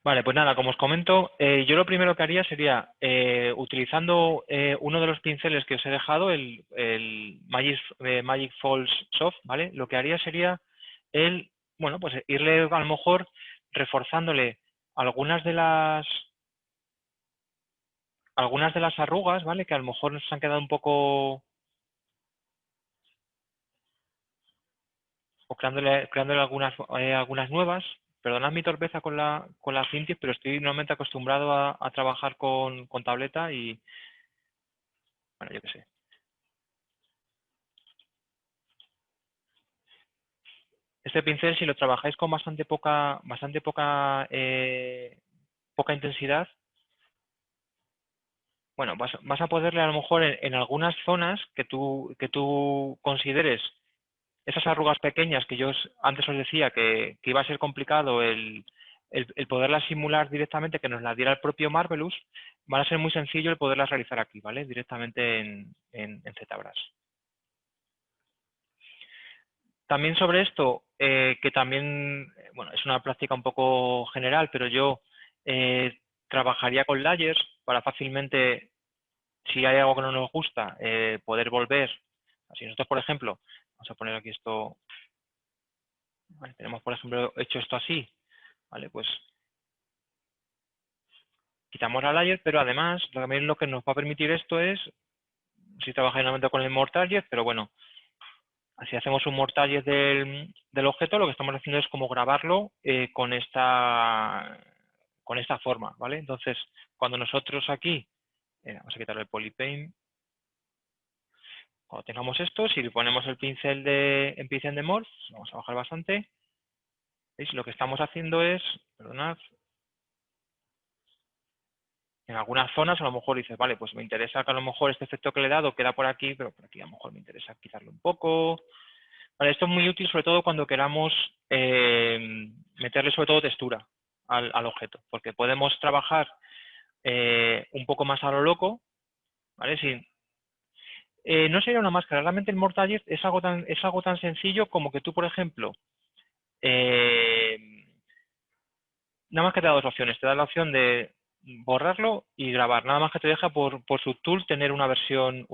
Vale, pues nada, como os comento, yo lo primero que haría sería, utilizando uno de los pinceles que os he dejado, el Magic Falls Soft, ¿vale? Lo que haría sería bueno, pues irle a lo mejor reforzándole algunas de las arrugas, ¿vale? Que a lo mejor nos han quedado un poco, o creándole algunas nuevas. Perdonad mi torpeza con la Cintiq, pero estoy normalmente acostumbrado a trabajar con tableta y, bueno, yo qué sé. Este pincel, si lo trabajáis con poca intensidad, bueno, vas a poderle a lo mejor en algunas zonas que tú consideres esas arrugas pequeñas que antes os decía que iba a ser complicado el poderlas simular directamente, que nos las diera el propio Marvelous, van a ser muy sencillo el poderlas realizar aquí, ¿vale? Directamente en ZBrush. También sobre esto, que también, bueno, es una práctica un poco general, pero yo trabajaría con layers para fácilmente, si hay algo que no nos gusta, poder volver. Si nosotros, por ejemplo, vamos a poner aquí esto, ¿vale? Tenemos, por ejemplo, hecho esto así, ¿vale? Pues quitamos la layer, pero además también lo que nos va a permitir esto es, si trabajáis normalmente con el Mortarget, pero bueno, si hacemos un Mortarget del objeto, lo que estamos haciendo es como grabarlo con esta forma, ¿vale? Entonces, cuando nosotros aquí, vamos a quitarle el Polypaint, cuando tengamos esto, si le ponemos el pincel en pincel de Morph, vamos a bajar bastante, ¿veis? Lo que estamos haciendo es, perdonad, en algunas zonas a lo mejor dices, vale, pues me interesa que a lo mejor este efecto que le he dado queda por aquí, pero por aquí a lo mejor me interesa quitarlo un poco. Vale, esto es muy útil sobre todo cuando queramos meterle sobre todo textura al objeto, porque podemos trabajar un poco más a lo loco, ¿vale? No sería una máscara, realmente el Mortarget es algo tan sencillo como que tú, por ejemplo, nada más que te da dos opciones, te da la opción de borrarlo y grabar, nada más que te deja por Subtool tener una versión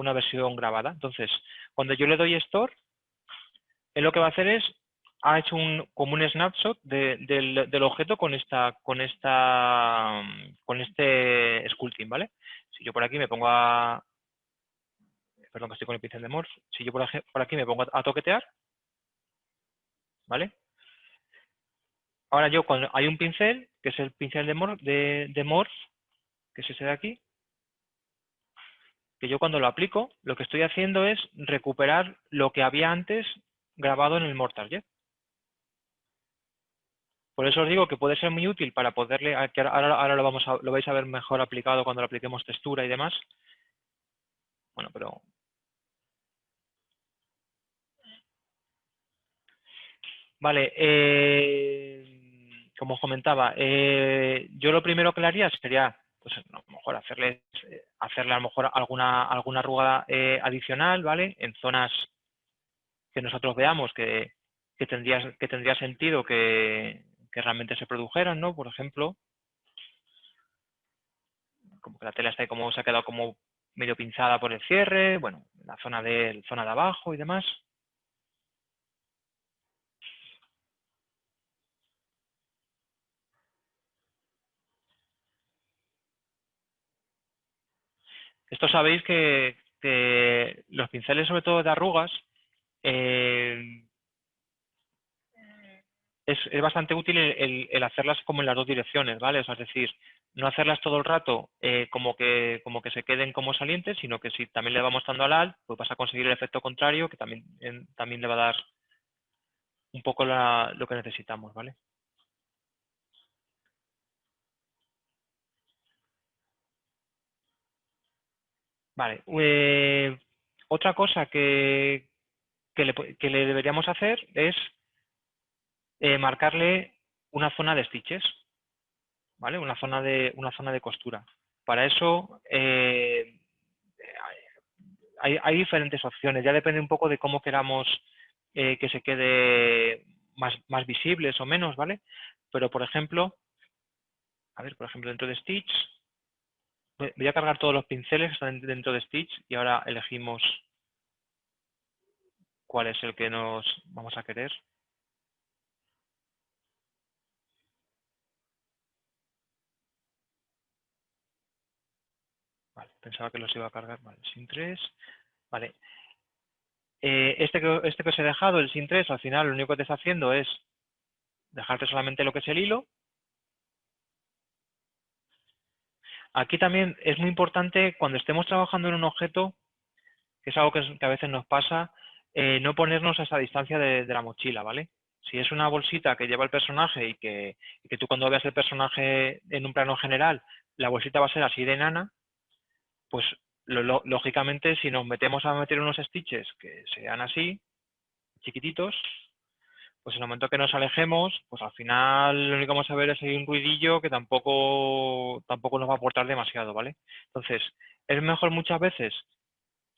grabada. Entonces, cuando yo le doy Store, él lo que va a hacer es, ha hecho como un snapshot del objeto con este sculpting, ¿vale? Si yo por aquí me pongo perdón que estoy con el pincel de Morph, si yo por aquí me pongo a toquetear, ¿vale? Ahora yo cuando hay un pincel, que es el pincel de Morph, que es ese de aquí, que yo cuando lo aplico, lo que estoy haciendo es recuperar lo que había antes grabado en el Mortarget. Por eso os digo que puede ser muy útil para poderle, que ahora lo vais a ver mejor aplicado cuando le apliquemos textura y demás. Bueno, pero... Vale, como os comentaba, yo lo primero que le haría sería, pues a lo mejor hacerle a lo mejor alguna arruga adicional, ¿vale? En zonas que nosotros veamos que tendría sentido que realmente se produjeran, ¿no? Por ejemplo, como que la tela está ahí como se ha quedado como medio pinzada por el cierre, bueno, la zona de abajo y demás. Esto sabéis que los pinceles, sobre todo de arrugas, es bastante útil el hacerlas como en las dos direcciones, ¿vale? O sea, es decir, no hacerlas todo el rato como que se queden como salientes, sino que si también le vamos dando al Alt, pues vas a conseguir el efecto contrario, que también le va a dar un poco lo que necesitamos, ¿vale? Vale. Otra cosa que le deberíamos hacer es marcarle una zona de stitches, ¿vale? Una zona de costura. Para eso hay diferentes opciones, ya depende un poco de cómo queramos que se quede más visibles o menos, ¿vale? Pero, por ejemplo, a ver, por ejemplo, dentro de Stitch, voy a cargar todos los pinceles que están dentro de Stitch y ahora elegimos cuál es el que nos vamos a querer. Vale, pensaba que los iba a cargar. Vale, sin 3. Vale. Este que os he dejado, el sin 3, al final lo único que te está haciendo es dejarte solamente lo que es el hilo. Aquí también es muy importante cuando estemos trabajando en un objeto, que es algo que a veces nos pasa, no ponernos a esa distancia de la mochila, ¿vale? Si es una bolsita que lleva el personaje y que tú cuando veas el personaje en un plano general, la bolsita va a ser así de enana, pues lógicamente si nos metemos a meter unos stitches que sean así, chiquititos, pues en el momento que nos alejemos, pues al final lo único que vamos a ver es ahí un ruidillo que tampoco nos va a aportar demasiado, ¿vale? Entonces, es mejor muchas veces,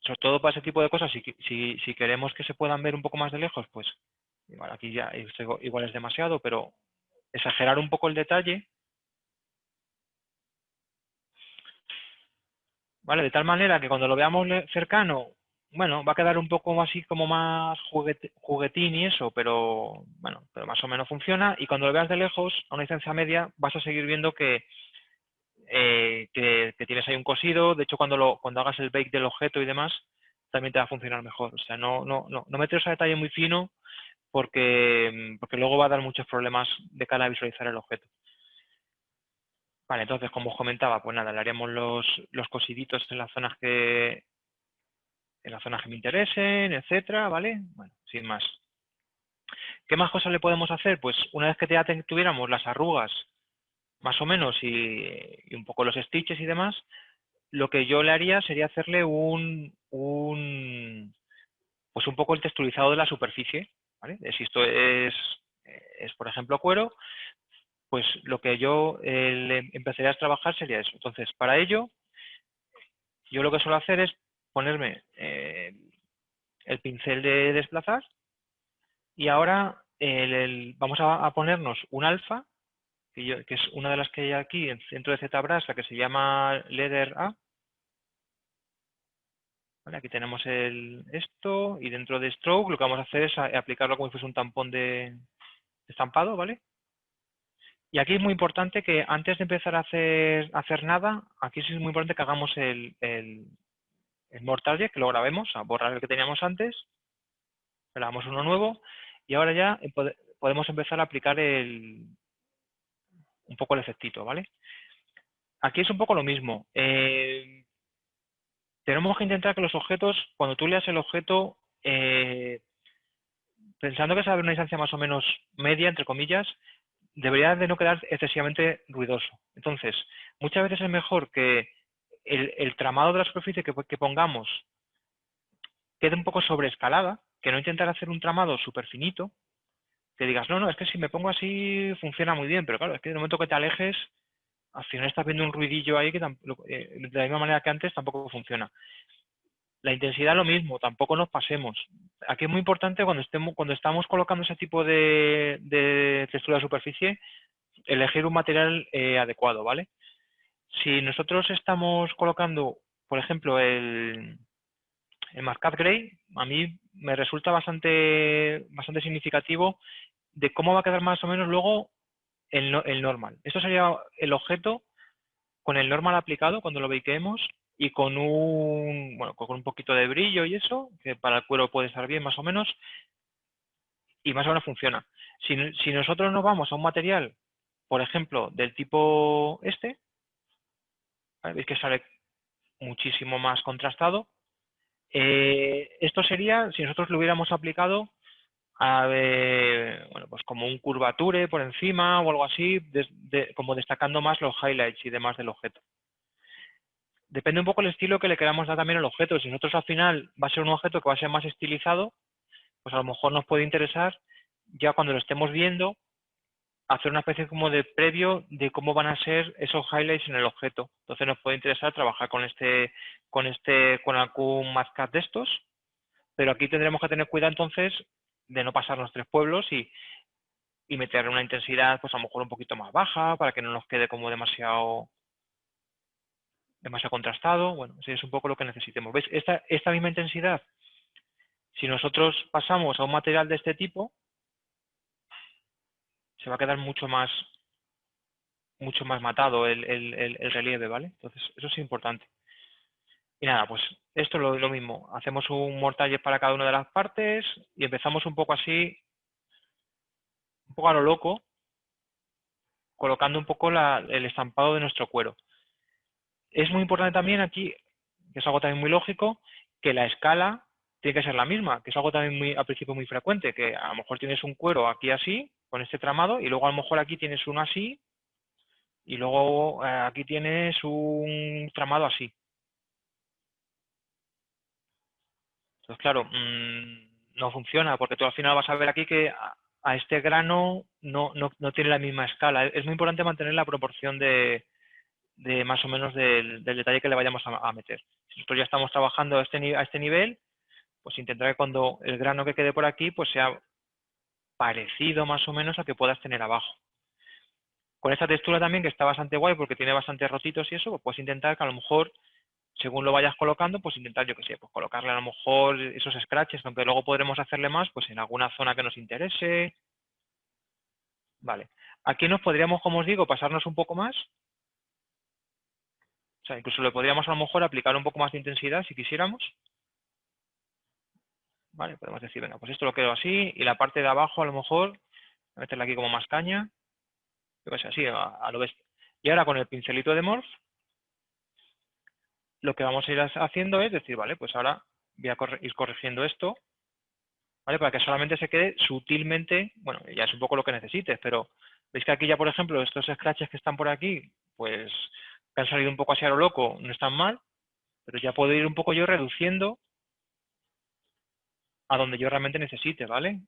sobre todo para ese tipo de cosas, si queremos que se puedan ver un poco más de lejos, pues igual aquí ya igual es demasiado, pero exagerar un poco el detalle, ¿vale? De tal manera que cuando lo veamos cercano, bueno, va a quedar un poco así como más juguetín y eso, pero bueno, pero más o menos funciona. Y cuando lo veas de lejos, a una distancia media, vas a seguir viendo que tienes ahí un cosido. De hecho, cuando hagas el bake del objeto y demás, también te va a funcionar mejor. O sea, no meteros a detalle muy fino porque luego va a dar muchos problemas de cara a visualizar el objeto. Vale, entonces, como os comentaba, pues nada, le haríamos los cosiditos en las zonas que me interesen, etcétera, ¿vale? Bueno, sin más. ¿Qué más cosas le podemos hacer? Pues una vez que ya tuviéramos las arrugas, más o menos, y un poco los stitches y demás, lo que yo le haría sería hacerle pues un poco el texturizado de la superficie, ¿vale? Si esto es, por ejemplo, cuero, pues lo que yo le empezaría a trabajar sería eso. Entonces, para ello, yo lo que suelo hacer es ponerme el pincel de desplazar y ahora vamos a ponernos un alfa, que es una de las que hay aquí dentro de ZBrush, la que se llama Letter A. ¿Vale? Aquí tenemos esto y dentro de Stroke lo que vamos a hacer es aplicarlo como si fuese un tampón de estampado, ¿vale? Y aquí es muy importante que antes de empezar a hacer nada, aquí sí es muy importante que hagamos el More Target, que lo grabemos, a borrar el que teníamos antes, grabamos uno nuevo y ahora ya podemos empezar a aplicar un poco el efectito, ¿vale? Aquí es un poco lo mismo. Tenemos que intentar que los objetos, cuando tú leas el objeto, pensando que se abre una distancia más o menos media, entre comillas, debería de no quedar excesivamente ruidoso. Entonces, muchas veces es mejor que el tramado de la superficie que pongamos quede un poco sobreescalada, que no intentar hacer un tramado súper finito, que digas, no, es que si me pongo así funciona muy bien, pero claro, es que en el momento que te alejes, al final estás viendo un ruidillo ahí que de la misma manera que antes tampoco funciona. La intensidad lo mismo, tampoco nos pasemos. Aquí es muy importante cuando estamos colocando ese tipo de textura de superficie, elegir un material adecuado, ¿vale? Si nosotros estamos colocando, por ejemplo, el Mascad Gray, a mí me resulta bastante significativo de cómo va a quedar más o menos luego el normal. Esto sería el objeto con el normal aplicado cuando lo bakeemos y con con un poquito de brillo y eso, que para el cuero puede estar bien más o menos, y más o menos funciona. Si nosotros nos vamos a un material, por ejemplo, del tipo este, ¿vale? Veis que sale muchísimo más contrastado. Esto sería si nosotros lo hubiéramos aplicado pues como un curvature por encima o algo así, como destacando más los highlights y demás del objeto. Depende un poco el estilo que le queramos dar también al objeto. Si nosotros al final va a ser un objeto que va a ser más estilizado, pues a lo mejor nos puede interesar ya cuando lo estemos viendo hacer una especie como de previo de cómo van a ser esos highlights en el objeto. Entonces nos puede interesar trabajar con algún mascad de estos, pero aquí tendremos que tener cuidado entonces de no pasarnos tres pueblos y meter una intensidad pues a lo mejor un poquito más baja para que no nos quede como demasiado contrastado. Bueno, sí, es un poco lo que necesitemos. ¿Veis? Esta misma intensidad, si nosotros pasamos a un material de este tipo, se va a quedar mucho más matado el relieve, ¿vale? Entonces, eso es importante. Y nada, pues esto es lo mismo. Hacemos un mortalle para cada una de las partes y empezamos un poco así, un poco a lo loco, colocando un poco el estampado de nuestro cuero. Es muy importante también aquí, que es algo también muy lógico, que la escala tiene que ser la misma, que es algo también al principio muy frecuente, que a lo mejor tienes un cuero aquí así, con este tramado, y luego a lo mejor aquí tienes uno así, y luego aquí tienes un tramado así. Entonces, claro, no funciona, porque tú al final vas a ver aquí que a este grano no tiene la misma escala. Es muy importante mantener la proporción de más o menos del detalle que le vayamos a meter. Si nosotros ya estamos trabajando a este nivel, pues intentar que cuando el grano que quede por aquí pues sea parecido más o menos al que puedas tener abajo. Con esta textura también, que está bastante guay porque tiene bastantes rotitos y eso, pues puedes intentar que a lo mejor, según lo vayas colocando, pues intentar, yo qué sé, pues colocarle a lo mejor esos scratches, aunque luego podremos hacerle más, pues en alguna zona que nos interese. Vale. Aquí nos podríamos, como os digo, pasarnos un poco más. O sea, incluso le podríamos a lo mejor aplicar un poco más de intensidad si quisiéramos. Vale, podemos decir, venga, pues esto lo quedo así y la parte de abajo a lo mejor meterle aquí como más caña, yo qué sé, así a lo bestia. Y ahora con el pincelito de Morph, lo que vamos a ir haciendo es decir, vale, pues ahora voy a ir corrigiendo esto, ¿vale? Para que solamente se quede sutilmente, bueno, ya es un poco lo que necesites, pero veis que aquí ya, por ejemplo, estos scratches que están por aquí, pues que han salido un poco así a lo loco, no están mal, pero ya puedo ir un poco yo reduciendo a donde yo realmente necesite, ¿vale?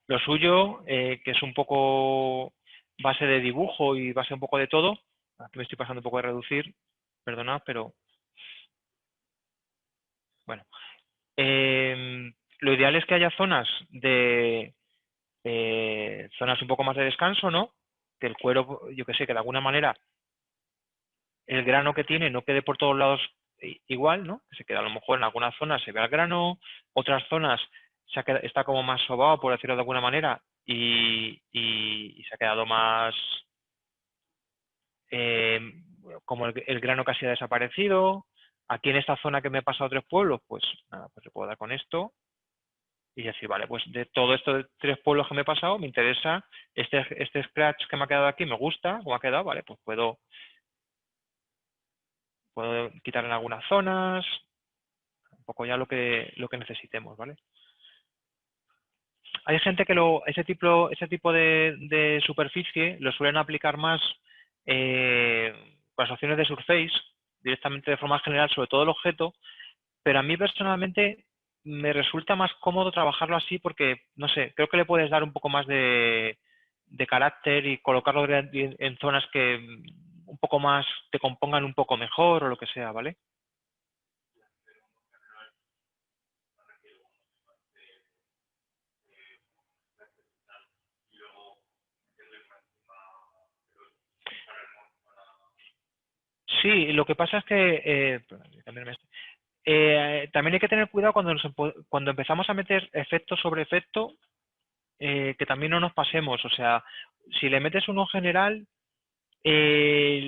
Lo suyo, que es un poco base de dibujo y base un poco de todo, aquí me estoy pasando un poco de reducir, perdonad, pero bueno. Lo ideal es que haya zonas zonas un poco más de descanso, ¿no? Que el cuero, yo que sé, que de alguna manera el grano que tiene no quede por todos lados igual, ¿no? Que se queda a lo mejor en algunas zonas se ve el grano, otras zonas está como más sobado, por decirlo de alguna manera, y se ha quedado más eh, como el grano casi ha desaparecido. Aquí en esta zona que me he pasado 3 pueblos, pues nada, pues le puedo dar con esto y decir, vale, pues de todo esto de 3 pueblos que me he pasado, me interesa este scratch que me ha quedado aquí, me gusta, cómo ha quedado, vale, pues puedo quitar en algunas zonas, un poco ya lo que necesitemos, ¿vale? Hay gente que ese tipo de superficie lo suelen aplicar más con las opciones de Surface, directamente de forma general sobre todo el objeto, pero a mí personalmente me resulta más cómodo trabajarlo así porque, no sé, creo que le puedes dar un poco más de carácter y colocarlo en zonas que un poco más te compongan un poco mejor o lo que sea, ¿vale? Sí, lo que pasa es que también hay que tener cuidado cuando empezamos a meter efecto sobre efecto, que también no nos pasemos. O sea, si le metes uno general, le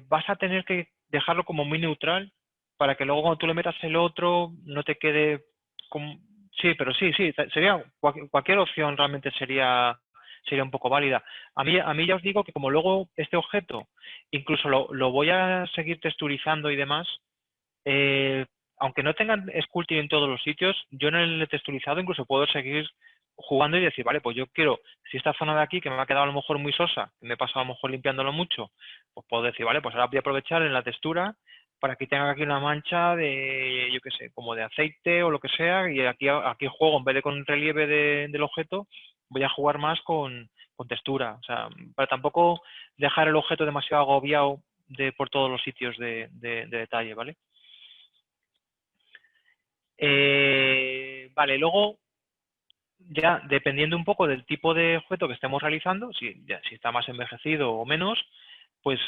vas a tener que dejarlo como muy neutral para que luego cuando tú le metas el otro no te quede como... Sí, pero sí, sería cualquier opción realmente sería un poco válida. A mí ya os digo que como luego este objeto incluso lo voy a seguir texturizando y demás, eh, aunque no tengan sculpting en todos los sitios, yo en el texturizado incluso puedo seguir jugando y decir, vale, pues yo quiero, si esta zona de aquí que me ha quedado a lo mejor muy sosa, que me he pasado a lo mejor limpiándolo mucho, pues puedo decir, vale, pues ahora voy a aprovechar en la textura para que tenga aquí una mancha de, yo qué sé, como de aceite o lo que sea, y aquí juego, en vez de con relieve del objeto, voy a jugar más con textura, o sea, para tampoco dejar el objeto demasiado agobiado por todos los sitios de detalle, ¿vale? Vale, luego ya dependiendo un poco del tipo de objeto que estemos realizando, si está más envejecido o menos, pues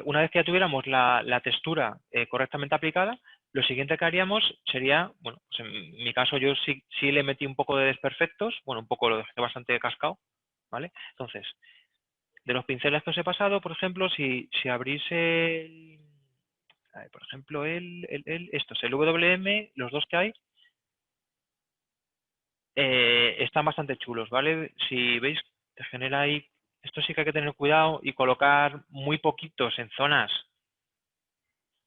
una vez que ya tuviéramos la textura correctamente aplicada, lo siguiente que haríamos sería, bueno, pues en mi caso yo sí le metí un poco de desperfectos, bueno, un poco lo dejé bastante cascado, ¿vale? Entonces, de los pinceles que os he pasado, por ejemplo, si abrís por ejemplo, estos, el WM, los dos que hay, están bastante chulos, ¿vale? Si veis, te genera ahí, esto sí que hay que tener cuidado y colocar muy poquitos en zonas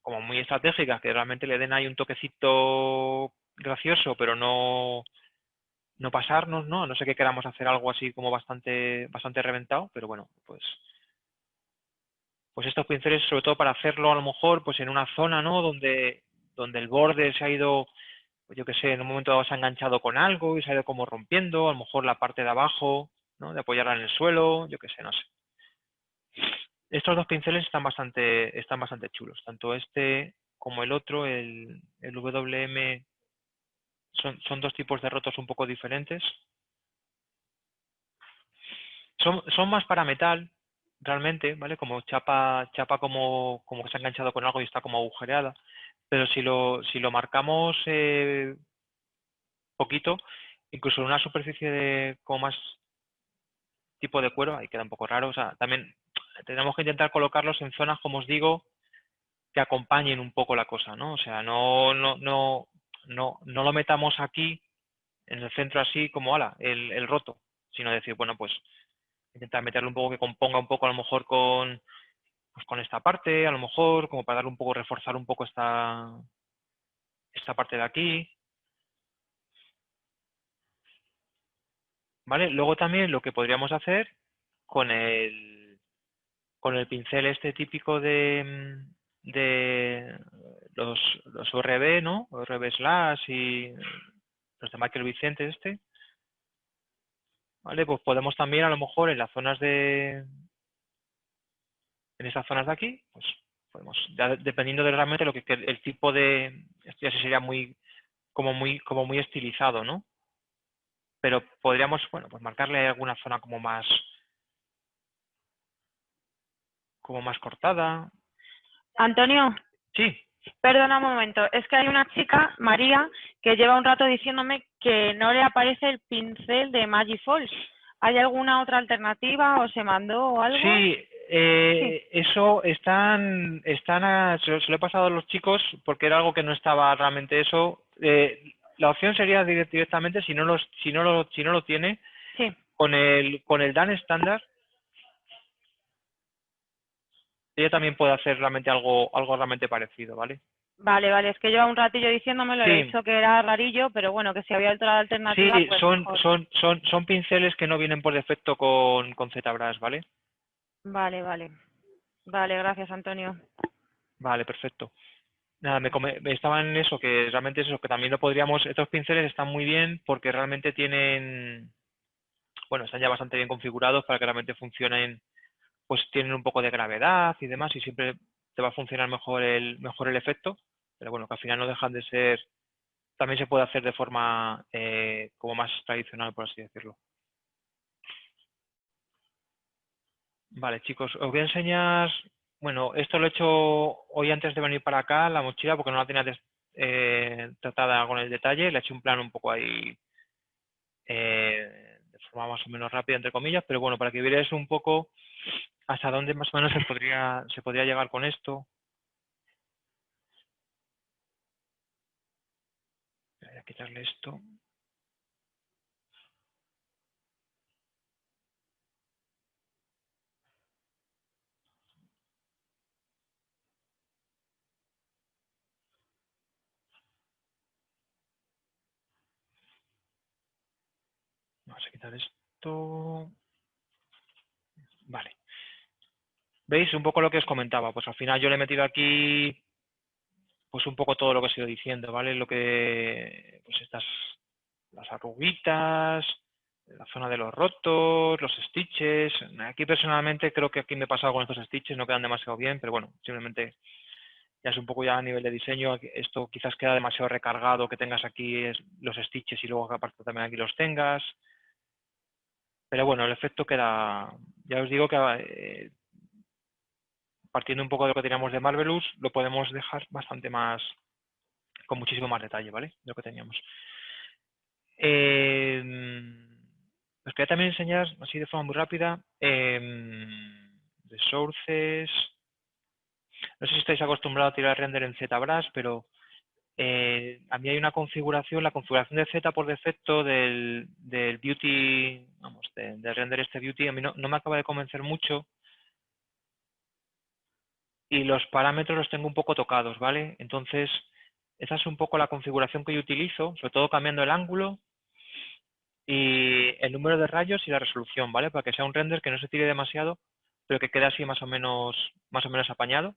como muy estratégicas, que realmente le den ahí un toquecito gracioso, pero no pasarnos, ¿no? A no sé que queramos hacer algo así como bastante reventado, pero bueno, pues estos pinceles, sobre todo para hacerlo a lo mejor pues en una zona, ¿no? Donde el borde se ha ido, pues yo qué sé, en un momento dado se ha enganchado con algo y se ha ido como rompiendo, a lo mejor la parte de abajo, ¿no? De apoyarla en el suelo, yo qué sé, no sé. Estos dos pinceles están bastante chulos, tanto este como el otro, el WM, son dos tipos de rotos un poco diferentes. Son más para metal, realmente, ¿vale? Como chapa como que se ha enganchado con algo y está como agujereada. Pero si lo marcamos poquito, incluso en una superficie como más tipo de cuero, ahí queda un poco raro. O sea, también tenemos que intentar colocarlos en zonas, como os digo, que acompañen un poco la cosa, ¿no? O sea, no lo metamos aquí, en el centro así como, ala, el roto, sino decir, bueno, pues intentar meterle un poco que componga un poco a lo mejor pues con esta parte, a lo mejor, como para darle un poco, reforzar un poco esta parte de aquí, ¿vale? Luego también lo que podríamos hacer con el pincel este típico de los ORB, ¿no? ORB Slash y los de Michael Vicente ¿vale? Pues podemos también a lo mejor en esas zonas de aquí, pues podemos, ya dependiendo de realmente el tipo esto ya sí sería como muy estilizado, ¿no? Pero podríamos, bueno, pues marcarle alguna zona como más cortada. Antonio, Sí, perdona un momento, es que hay una chica, María, que lleva un rato diciéndome que no le aparece el pincel de Magifol. ¿Hay alguna otra alternativa o se mandó o algo? sí, Sí, eso se lo he pasado a los chicos porque era algo que no estaba realmente eso. La opción sería directamente, si no lo tiene, sí. con el Dan estándar, ella también puede hacer realmente algo realmente parecido, ¿vale? Vale, vale, es que lleva un ratillo diciéndomelo, le he Sí, dicho que era rarillo, pero bueno, que si había otra sí, alternativa, pues son, mejor. son, son, son pinceles que no vienen por defecto con ZBrush, ¿vale? Vale, vale. Vale, gracias, Antonio. Vale, perfecto. Nada, me estaba en eso, que realmente es eso, que también lo podríamos, estos pinceles están muy bien porque realmente están ya bastante bien configurados para que realmente funcionen, pues tienen un poco de gravedad y demás y siempre te va a funcionar mejor el efecto, pero bueno, que al final no dejan de ser, también se puede hacer de forma como más tradicional, por así decirlo. Vale, chicos, os voy a enseñar, bueno, esto lo he hecho hoy antes de venir para acá, la mochila, porque no la tenía tratada con el detalle, le he hecho un plano un poco ahí de forma más o menos rápida, entre comillas, pero bueno, para que vierais un poco hasta dónde más o menos se podría llegar con esto. Voy a quitarle esto. Vamos a quitar esto. Vale. ¿Veis? Un poco lo que os comentaba. Pues al final yo le he metido aquí pues un poco todo lo que os he ido diciendo, ¿vale? Pues las arruguitas, la zona de los rotos, los stitches. Aquí personalmente creo que aquí me he pasado con estos stitches, no quedan demasiado bien, pero bueno, simplemente ya es un poco ya a nivel de diseño, esto quizás queda demasiado recargado, que tengas aquí los stitches y luego que aparte también aquí los tengas. Pero bueno, el efecto queda, ya os digo que partiendo un poco de lo que teníamos de Marvelous, lo podemos dejar bastante más, con muchísimo más detalle, ¿vale? De lo que teníamos. Os quería también enseñar, así de forma muy rápida, resources. No sé si estáis acostumbrados a tirar render en ZBrush, pero a mí hay una configuración, la configuración de Z por defecto del Beauty, vamos, del render este Beauty, a mí no me acaba de convencer mucho. Y los parámetros los tengo un poco tocados, ¿vale? Entonces, esa es un poco la configuración que yo utilizo, sobre todo cambiando el ángulo y el número de rayos y la resolución, ¿vale? Para que sea un render que no se tire demasiado, pero que quede así más o menos apañado,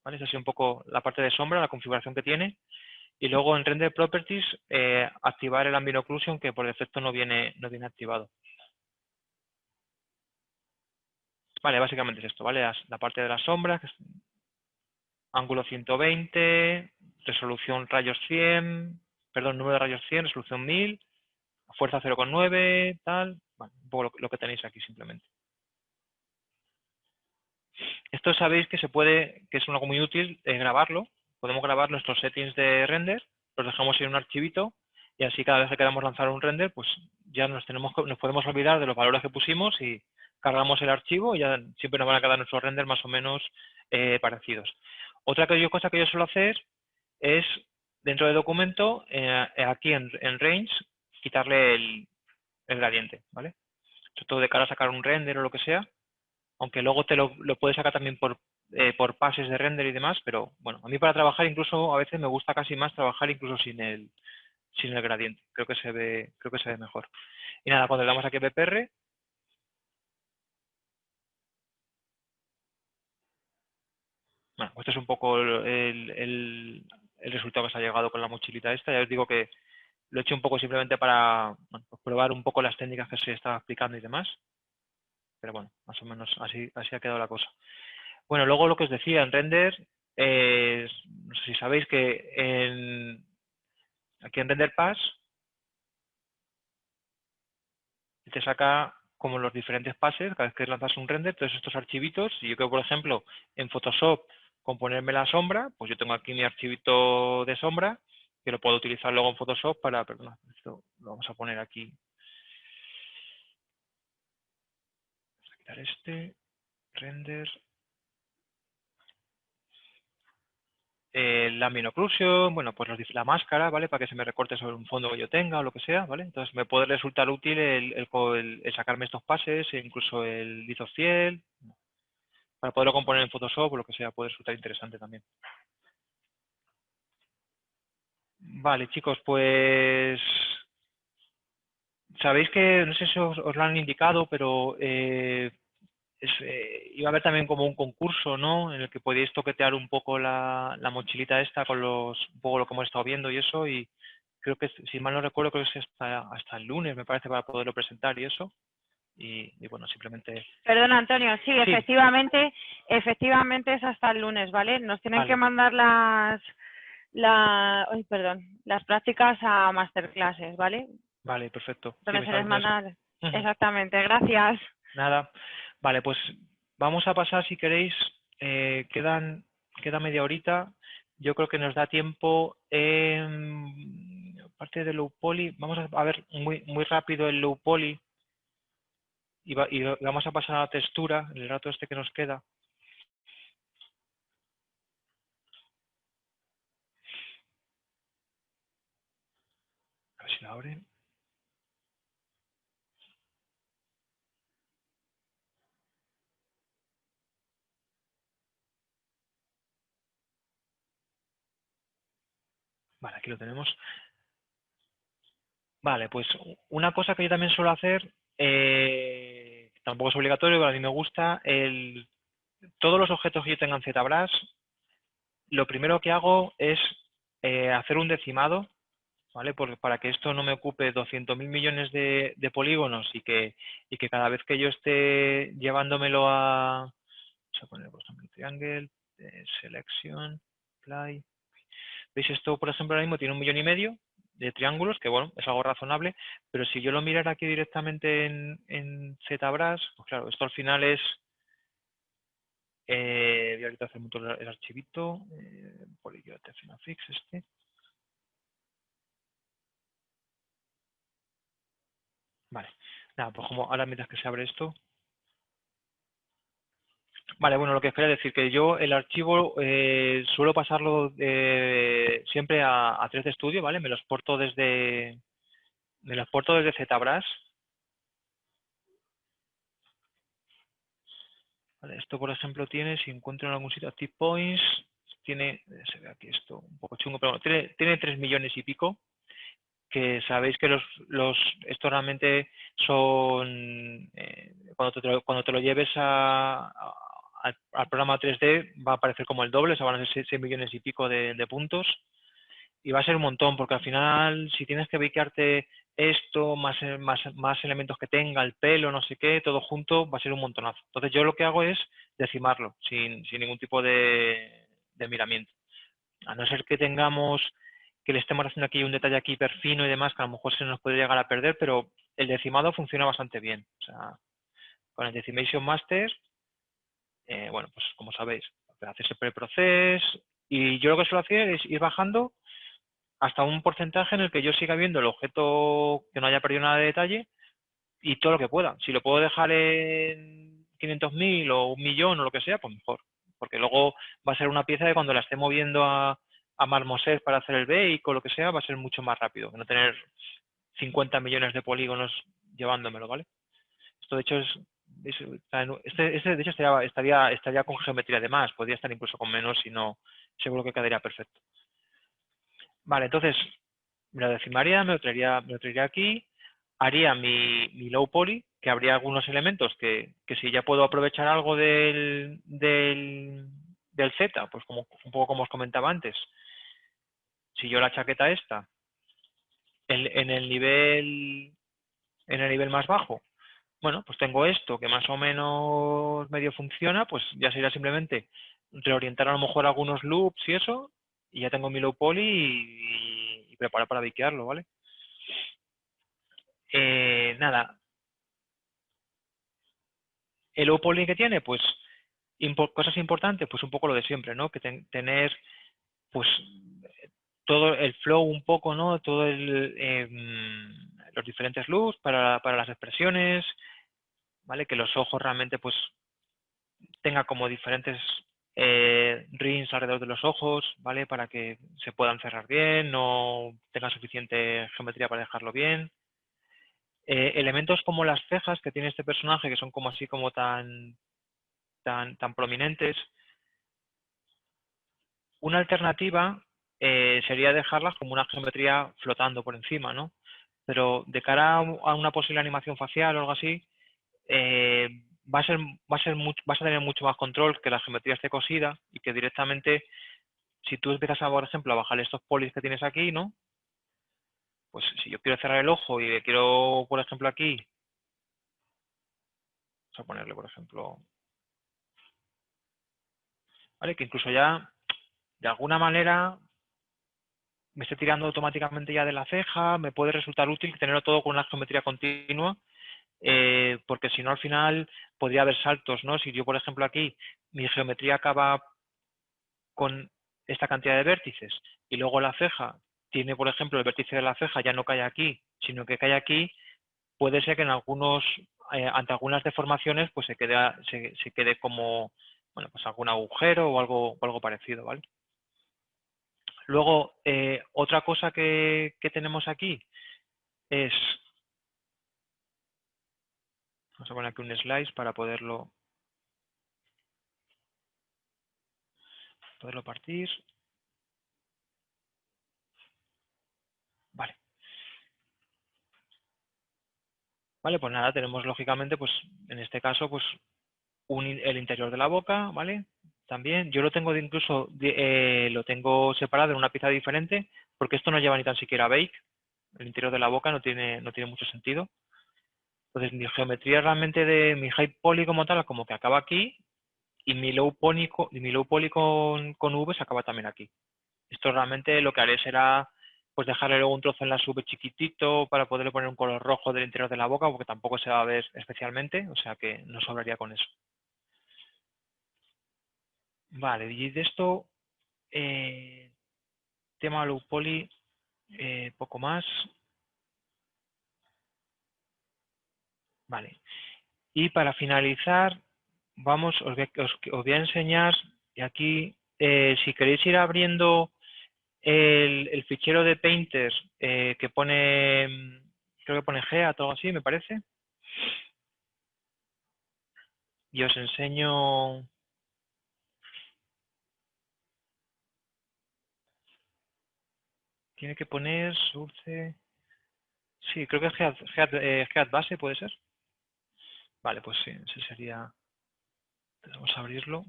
¿vale? Esa es un poco la parte de sombra, la configuración que tiene. Y luego en Render Properties, activar el Ambient Occlusion, que por defecto no viene activado. Vale, básicamente es esto, ¿vale? La parte de las sombras, que es ángulo 120, resolución rayos 100, perdón, número de rayos 100, resolución 1000, fuerza 0,9, tal, bueno, un poco lo que tenéis aquí simplemente. Esto sabéis que se puede, que es algo muy útil, grabarlo. Podemos grabar nuestros settings de render, los dejamos en un archivito y así cada vez que queramos lanzar un render, pues ya nos podemos olvidar de los valores que pusimos y cargamos el archivo y ya siempre nos van a quedar nuestros renders más o menos parecidos. Otra cosa que yo suelo hacer es, dentro de documento, aquí en Range, quitarle el gradiente, ¿vale? Sobre todo de cara a sacar un render o lo que sea, aunque luego te lo puedes sacar también por pases de render y demás, pero bueno, a mí para trabajar incluso a veces me gusta casi más trabajar incluso sin el gradiente, creo que se ve mejor. Y nada, cuando le damos aquí a BPR, bueno, este es un poco el resultado que se ha llegado con la mochilita esta. Ya os digo que lo he hecho un poco simplemente para bueno, pues probar un poco las técnicas que se estaba explicando y demás. Pero bueno, más o menos así ha quedado la cosa. Bueno, luego lo que os decía en render, no sé si sabéis que aquí en Render Pass te saca como los diferentes pases cada vez que lanzas un render, todos estos archivitos. Si yo quiero, por ejemplo, en Photoshop componerme la sombra, pues yo tengo aquí mi archivito de sombra que lo puedo utilizar luego en Photoshop para, perdón, esto lo vamos a poner aquí. Vamos a quitar este, render. La Ambient Occlusion, bueno, pues la máscara, ¿vale? Para que se me recorte sobre un fondo que yo tenga o lo que sea, ¿vale? Entonces me puede resultar útil el sacarme estos pases e incluso el Lithofiel, para poderlo componer en Photoshop o lo que sea, puede resultar interesante también. Vale, chicos, pues sabéis que, no sé si os lo han indicado, pero iba a haber también como un concurso, ¿no? En el que podéis toquetear un poco la mochilita esta con un poco lo que hemos estado viendo y eso, y creo que, si mal no recuerdo, creo que es hasta el lunes, me parece, para poderlo presentar y eso. Y bueno, simplemente... Perdona, Antonio, sí, Sí, efectivamente es hasta el lunes, ¿vale? Nos tienen que vale, mandar las prácticas a masterclasses, ¿vale? vale, perfecto. Sí, Donde me se estaba les diciendo eso. manda Ujú. exactamente. Gracias. Nada. Vale, pues vamos a pasar, si queréis, queda media horita. Yo creo que nos da tiempo, aparte de low poly, vamos a ver muy rápido el low poly y vamos a pasar a la textura, el rato este que nos queda. A ver si la abre. Vale, aquí lo tenemos. Vale, pues una cosa que yo también suelo hacer, tampoco es obligatorio, pero a mí me gusta, todos los objetos que yo tenga en ZBrush, lo primero que hago es hacer un decimado, ¿vale? Para que esto no me ocupe 200.000 millones de polígonos y que cada vez que yo esté llevándomelo vamos a poner por ejemplo triangle, selection, apply. ¿Veis? Esto, por ejemplo, ahora mismo tiene 1,5 millones de triángulos, que bueno, es algo razonable, pero si yo lo mirara aquí directamente en ZBrush, pues claro, esto al final es... voy a ahorita hacer el archivito, Polyglot Fix este. Vale, nada, pues como ahora mientras que se abre esto. Vale, bueno, lo que os quería decir que yo el archivo suelo pasarlo siempre a 3D Studio, ¿vale? Me lo exporto desde ZBrush. Vale, esto, por ejemplo, tiene, si encuentro en algún sitio Active Points, tiene, se ve aquí esto un poco chungo, pero bueno, tiene 3 millones y pico, que sabéis que esto realmente son, cuando te lo lleves al programa 3D va a aparecer como el doble, o sea, van a ser 6 millones y pico de puntos, y va a ser un montón, porque al final, si tienes que ubicarte esto, más elementos que tenga, el pelo, no sé qué, todo junto, va a ser un montonazo. Entonces yo lo que hago es decimarlo, sin ningún tipo de miramiento. A no ser que tengamos, que le estemos haciendo aquí un detalle aquí perfino y demás, que a lo mejor se nos puede llegar a perder, pero el decimado funciona bastante bien. O sea, con el Decimation Master, bueno, pues como sabéis, haces el preproceso, y yo lo que suelo hacer es ir bajando hasta un porcentaje en el que yo siga viendo el objeto que no haya perdido nada de detalle y todo lo que pueda. Si lo puedo dejar en 500.000 o 1 millón o lo que sea, pues mejor. Porque luego va a ser una pieza de cuando la esté moviendo a Marmoset para hacer el bake o lo que sea, va a ser mucho más rápido que no tener 50 millones de polígonos llevándomelo, ¿vale? Esto de hecho este de hecho estaría con geometría de más, podría estar incluso con menos y no, seguro que quedaría perfecto. Vale, entonces me lo decimaría, me lo traería aquí, haría mi low poly, que habría algunos elementos que si ya puedo aprovechar algo del Z, pues como un poco como os comentaba antes, si yo la chaqueta esta en el nivel más bajo, bueno, pues tengo esto que más o menos medio funciona, pues ya sería simplemente reorientar a lo mejor algunos loops y eso, y ya tengo mi low poly y preparar para biquearlo, ¿vale? Nada, el low poly que tiene, pues cosas importantes, pues un poco lo de siempre, ¿no? Que tener, pues, todo el flow un poco, ¿no? Todo los diferentes loops para las expresiones, ¿vale? Que los ojos realmente, pues, tenga como diferentes rings alrededor de los ojos, ¿vale? Para que se puedan cerrar bien, no tenga suficiente geometría para dejarlo bien. Elementos como las cejas que tiene este personaje, que son como así como tan prominentes. Una alternativa sería dejarlas como una geometría flotando por encima, ¿no? Pero de cara a una posible animación facial o algo así, vas a tener mucho más control que la geometría esté cosida y que directamente, si tú empiezas a, por ejemplo, a bajar estos polis que tienes aquí, ¿no? Pues si yo quiero cerrar el ojo y le quiero, por ejemplo, aquí, vamos a ponerle, por ejemplo, ¿vale? Que incluso ya, de alguna manera, me esté tirando automáticamente ya de la ceja, me puede resultar útil tenerlo todo con una geometría continua, porque si no al final podría haber saltos, ¿no? Si yo, por ejemplo, aquí mi geometría acaba con esta cantidad de vértices y luego la ceja tiene, por ejemplo, el vértice de la ceja ya no cae aquí, sino que cae aquí, puede ser que en ante algunas deformaciones, pues se quede como, bueno, pues algún agujero o algo parecido, ¿vale? Luego, otra cosa que tenemos aquí es, vamos a poner aquí un slice para poderlo partir. Vale. Vale, pues nada, tenemos lógicamente, pues en este caso, pues el interior de la boca, ¿vale? También, yo lo tengo incluso, lo tengo separado en una pieza diferente, porque esto no lleva ni tan siquiera bake. El interior de la boca no tiene mucho sentido. Entonces, mi geometría realmente de mi height poly como tal, como que acaba aquí, y mi low poly con V se acaba también aquí. Esto realmente lo que haré será pues dejarle luego un trozo en la sub chiquitito para poderle poner un color rojo del interior de la boca, porque tampoco se va a ver especialmente, o sea que no sobraría con eso. Vale, y de esto, tema low poly, poco más. Vale. Y para finalizar, os voy a enseñar, y aquí, si queréis ir abriendo el fichero de Painter que pone, creo que pone Geat o algo así, me parece. Y os enseño. Tiene que poner source. Sí, creo que es Geat base, ¿puede ser? Vale, pues sí, ese sería. Vamos a abrirlo.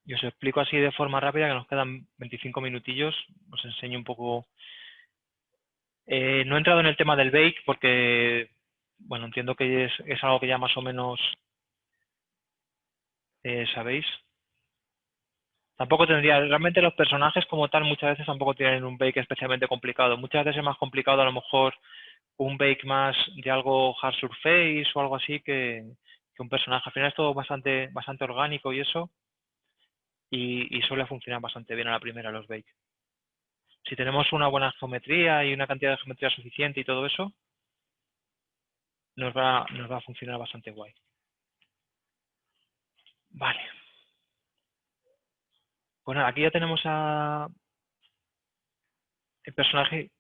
Y os explico así de forma rápida, que nos quedan 25 minutillos. Os enseño un poco. No he entrado en el tema del bake porque, bueno, entiendo que es algo que ya más o menos sabéis. Tampoco tendría, realmente los personajes como tal muchas veces tampoco tienen un bake especialmente complicado. Muchas veces es más complicado a lo mejor un bake más de algo hard surface o algo así que un personaje. Al final es todo bastante orgánico y eso. Y suele funcionar bastante bien a la primera los bake. Si tenemos una buena geometría y una cantidad de geometría suficiente y todo eso, nos va a funcionar bastante guay. Vale. Pues nada, aquí ya tenemos el personaje.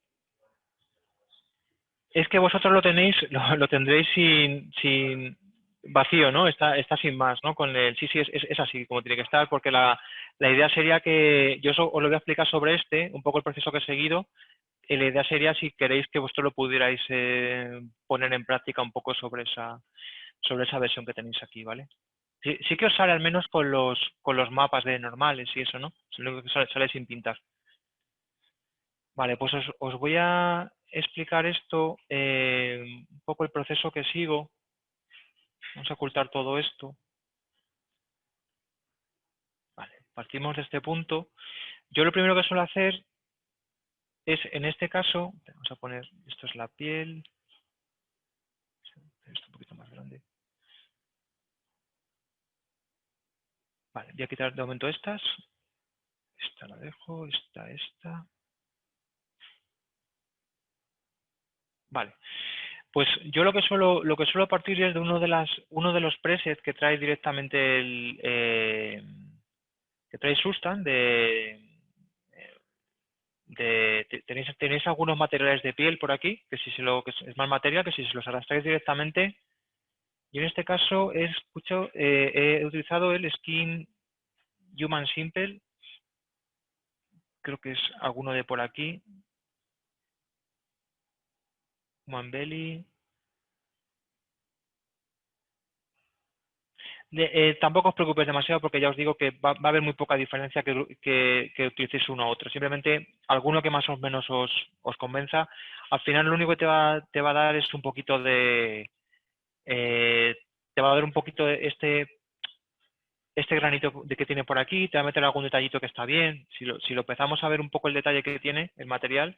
Es que vosotros lo tenéis, lo tendréis sin vacío, ¿no? Está sin más, ¿no? Sí, es así como tiene que estar, porque la idea sería que, yo os lo voy a explicar sobre un poco el proceso que he seguido, y la idea sería si queréis que vosotros lo pudierais poner en práctica un poco sobre esa versión que tenéis aquí, ¿vale? Sí que os sale al menos con los mapas de normales y eso, ¿no? Es lo que sale sin pintar. Vale, pues os voy a explicar esto, un poco el proceso que sigo. Vamos a ocultar todo esto. Vale, partimos de este punto. Yo lo primero que suelo hacer es, en este caso, vamos a poner, esto es la piel, esto un poquito más grande. Vale, voy a quitar de momento estas. Esta la dejo, esta. Vale. Pues yo lo que suelo partir es de uno de los presets que trae directamente que trae Sustan tenéis algunos materiales de piel por aquí, que es más material, que si se los arrastráis directamente. Yo en este caso he utilizado el Skin Human Simple, creo que es alguno de por aquí, Human Belly. Tampoco os preocupéis demasiado porque ya os digo que va a haber muy poca diferencia que utilicéis uno u otro. Simplemente alguno que más o menos os convenza. Al final lo único que te va a dar es un poquito te va a dar un poquito de este granito de que tiene por aquí, te va a meter algún detallito que está bien. Si lo empezamos a ver un poco el detalle que tiene el material,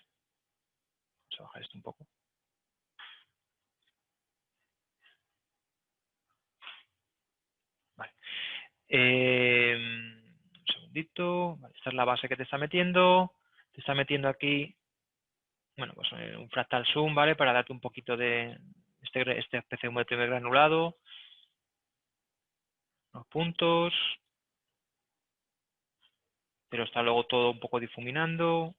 vamos a bajar esto un poco. Vale. Un segundito. Vale, esta es la base que te está metiendo. Te está metiendo aquí, bueno, pues un fractal zoom, ¿vale? Para darte un poquito de este especie de primer granulado. Los puntos. Pero está luego todo un poco difuminando.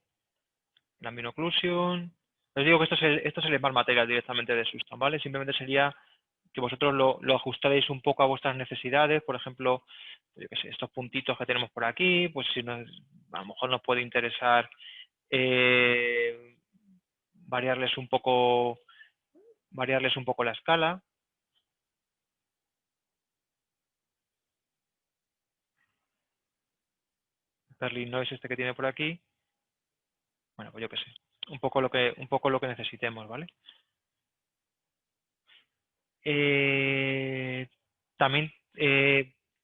La ambient occlusion. Os digo que esto es el smart material directamente de Sustan, ¿vale? Simplemente sería que vosotros lo ajustaréis un poco a vuestras necesidades. Por ejemplo, yo qué sé, estos puntitos que tenemos por aquí, pues si a lo mejor nos puede interesar variarles un poco la escala. Perlin noise este que tiene por aquí. Bueno, pues yo qué sé. Un poco lo que necesitemos, ¿vale? También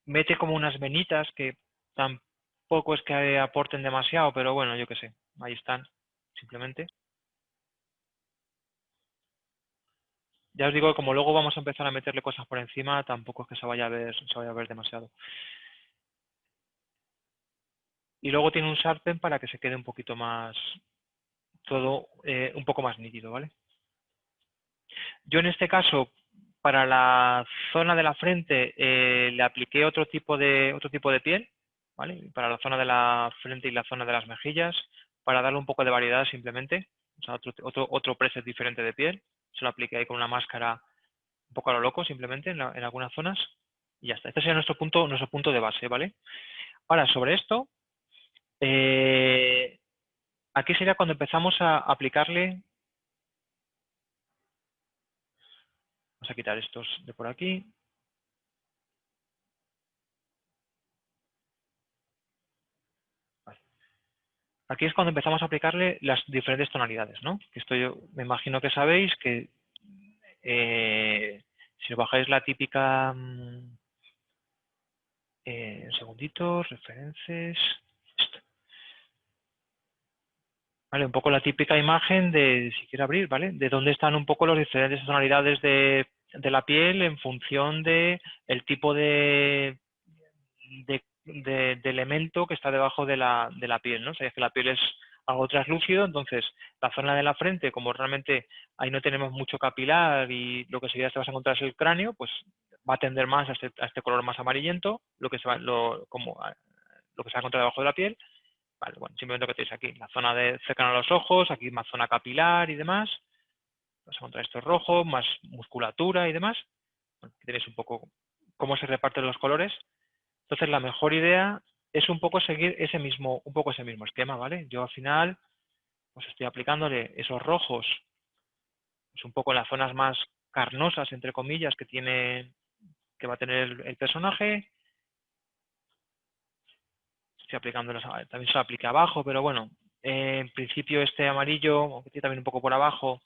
mete como unas venitas que tampoco es que aporten demasiado, pero bueno, yo qué sé, ahí están, simplemente. Ya os digo que como luego vamos a empezar a meterle cosas por encima, tampoco es que se vaya a ver demasiado. Y luego tiene un sartén para que se quede un poquito más, todo un poco más nítido, ¿vale? Yo en este caso, para la zona de la frente, le apliqué otro tipo de piel, ¿vale? Para la zona de la frente y la zona de las mejillas, para darle un poco de variedad simplemente, o sea, otro preset diferente de piel. Se lo apliqué ahí con una máscara un poco a lo loco simplemente en algunas zonas y ya está. Este sería nuestro punto de base, ¿vale? Ahora, sobre esto, aquí sería cuando empezamos a aplicarle. Vamos a quitar estos de por aquí. Vale. Aquí es cuando empezamos a aplicarle las diferentes tonalidades, ¿no? Que esto yo me imagino que sabéis que si os bajáis la típica... un segundito, referencias... Vale, un poco la típica imagen de, si quiero abrir, ¿vale? De dónde están un poco las diferentes tonalidades de la piel en función de el tipo de elemento que está debajo de la piel, ¿no? O sea, es que la piel es algo translúcido, entonces la zona de la frente, como realmente ahí no tenemos mucho capilar y lo que sería te vas a encontrar es el cráneo, pues va a tender más a este color más amarillento, lo que se va a encontrar debajo de la piel. Vale, bueno, simplemente lo que tenéis aquí, la zona cercana a los ojos, aquí más zona capilar y demás. Vas a encontrar esto rojo, más musculatura y demás. Bueno, aquí tenéis un poco cómo se reparten los colores. Entonces la mejor idea es un poco seguir ese mismo esquema, ¿vale? Yo al final pues estoy aplicándole esos rojos, pues un poco en las zonas más carnosas, entre comillas, que va a tener el personaje. Estoy aplicándolos, también se lo apliqué abajo, pero bueno, en principio este amarillo, aunque tiene también un poco por abajo,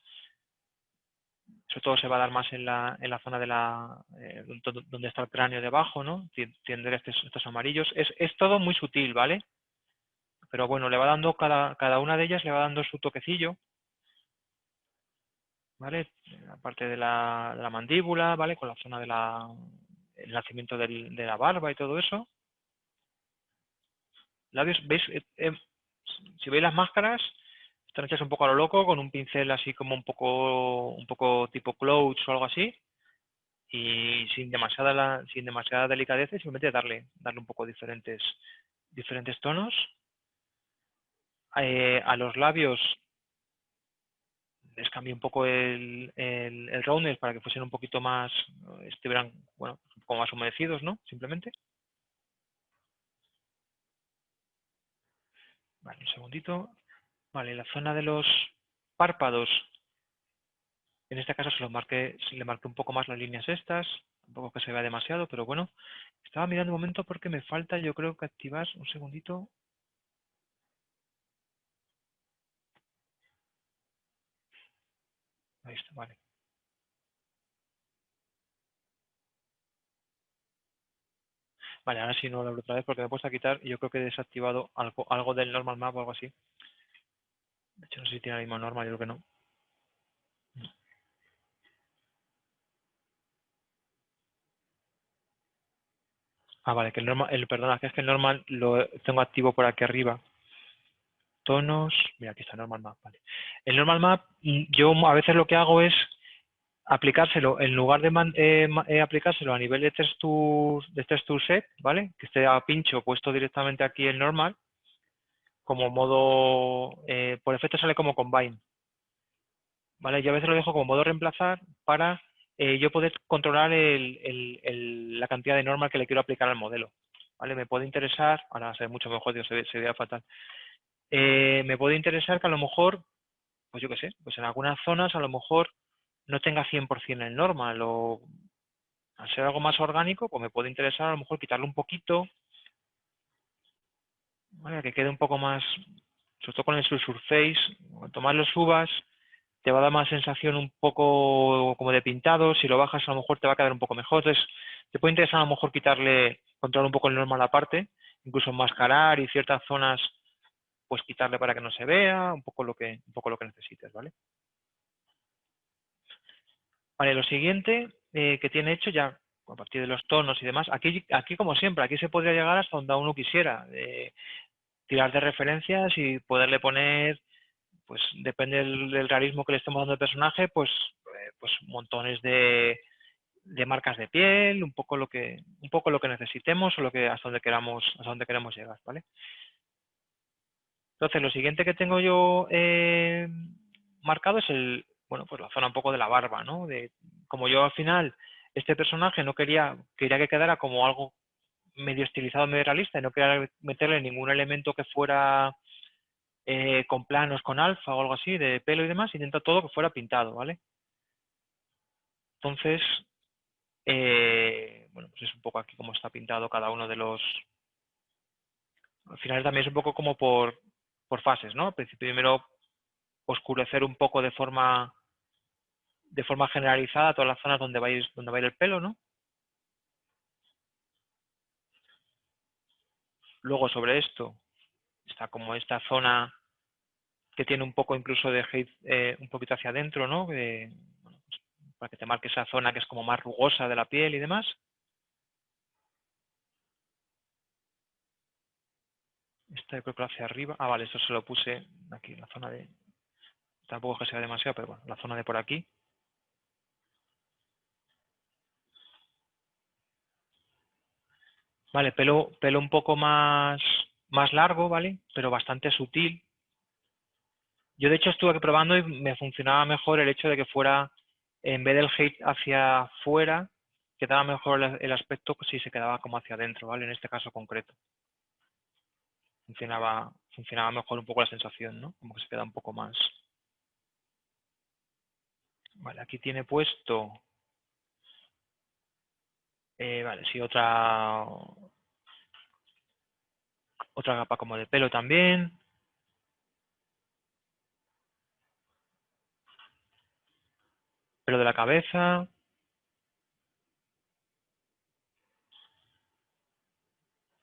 sobre todo se va a dar más en la zona de donde está el cráneo debajo, ¿no? Tiende estos amarillos. Es todo muy sutil, ¿vale? Pero bueno, le va dando, cada una de ellas le va dando su toquecillo, ¿vale? Aparte de la mandíbula, ¿vale? Con la zona el nacimiento de la barba y todo eso. Labios, ¿veis? Si veis las máscaras, están hechas un poco a lo loco, con un pincel así como un poco tipo clouds o algo así. Y sin demasiada delicadeza, simplemente darle un poco diferentes tonos. A los labios les cambié un poco el roundness para que fuesen un poquito más, estuvieran, bueno, un poco más humedecidos, ¿no? Simplemente. Vale, un segundito. Vale, la zona de los párpados, en este caso le marqué un poco más las líneas estas, tampoco que se vea demasiado, pero bueno. Estaba mirando un momento porque me falta, yo creo que activar, un segundito. Ahí está, vale. Vale, ahora sí no lo abro otra vez porque me he puesto a quitar y yo creo que he desactivado algo del normal map o algo así. De hecho, no sé si tiene la misma norma, yo creo que no. Ah, vale, que perdona, que es que el normal lo tengo activo por aquí arriba. Tonos, mira, aquí está normal map, vale. El normal map, yo a veces lo que hago es aplicárselo, en lugar de aplicárselo a nivel de texture set, ¿vale? Que esté a pincho puesto directamente aquí el normal, como modo, por defecto sale como combine, ¿vale? Yo a veces lo dejo como modo reemplazar para yo poder controlar la cantidad de normal que le quiero aplicar al modelo, ¿vale? Me puede interesar, ahora se ve mucho mejor, Dios, se veía fatal. Me puede interesar que a lo mejor, pues yo qué sé, pues en algunas zonas a lo mejor no tenga 100% el normal o al ser algo más orgánico, pues me puede interesar a lo mejor quitarle un poquito, ¿vale? Que quede un poco más, sobre todo con el surface, cuanto más lo subas, te va a dar más sensación un poco como de pintado, si lo bajas a lo mejor te va a quedar un poco mejor. Entonces, Te puede interesar a lo mejor controlar un poco el normal aparte, incluso enmascarar y ciertas zonas, pues quitarle para que no se vea, un poco lo que necesites, ¿vale? Vale, lo siguiente que tiene hecho ya, a partir de los tonos y demás, aquí como siempre, aquí se podría llegar hasta donde uno quisiera, tirar de referencias y poderle poner, pues depende del realismo que le estemos dando al personaje, pues montones de marcas de piel, un poco lo que necesitemos o hasta donde queramos llegar, ¿vale? Entonces, lo siguiente que tengo yo marcado es pues la zona un poco de la barba, ¿no? Como yo al final, este personaje no quería que quedara como algo medio estilizado, medio realista, y no quería meterle ningún elemento que fuera con planos, con alfa o algo así, de pelo y demás, intenta todo que fuera pintado, ¿vale? Entonces, bueno, pues es un poco aquí como está pintado cada uno de los... Al final también es un poco como por fases, ¿no? Al principio primero oscurecer un poco de forma generalizada todas las zonas donde va a ir el pelo, ¿no? Luego sobre esto está como esta zona que tiene un poco incluso de hate, un poquito hacia adentro, ¿no? Bueno, pues, para que te marque esa zona que es como más rugosa de la piel y demás. Esta yo creo que hacia arriba. Ah, vale, esto se lo puse aquí en la zona de... Tampoco es que sea demasiado, pero bueno, la zona de por aquí. Vale, pelo un poco más largo, ¿vale? Pero bastante sutil. Yo de hecho estuve aquí probando y me funcionaba mejor el hecho de que fuera, en vez del hate hacia afuera, quedaba mejor el aspecto si se quedaba como hacia adentro, ¿vale? En este caso concreto. Funcionaba mejor un poco la sensación, ¿no? Como que se queda un poco más. Vale, aquí tiene puesto... vale, sí, otra capa como de pelo también. Pelo de la cabeza.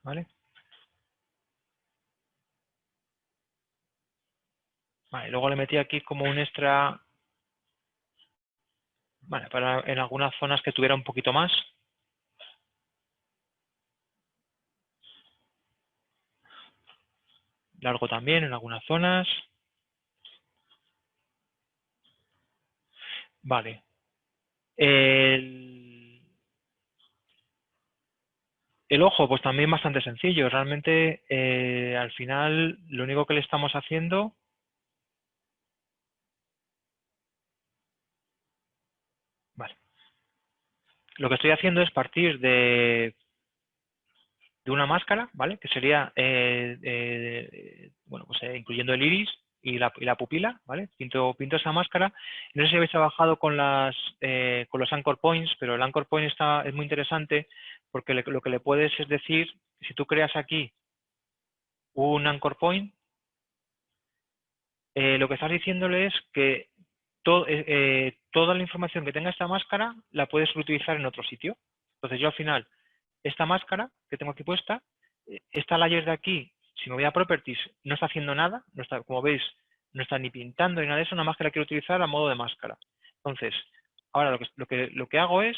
¿Vale? Vale, luego le metí aquí como un extra... Vale, para en algunas zonas que tuviera un poquito más. Largo también en algunas zonas. Vale. El ojo, pues también bastante sencillo. Realmente, al final, lo único que le estamos haciendo... Vale. Lo que estoy haciendo es partir de una máscara, ¿vale? Que sería, bueno, pues incluyendo el iris y la pupila, ¿vale? Pinto esa máscara. No sé si habéis trabajado con los anchor points, pero el anchor point es muy interesante porque lo que le puedes es decir, si tú creas aquí un anchor point, lo que estás diciéndole es que toda la información que tenga esta máscara la puedes utilizar en otro sitio. Entonces yo al final, esta máscara que tengo aquí puesta, esta layer de aquí, si me voy a Properties, no está haciendo nada, no está, como veis, no está ni pintando ni nada de eso, nada más que la quiero utilizar a modo de máscara. Entonces, ahora lo que hago es,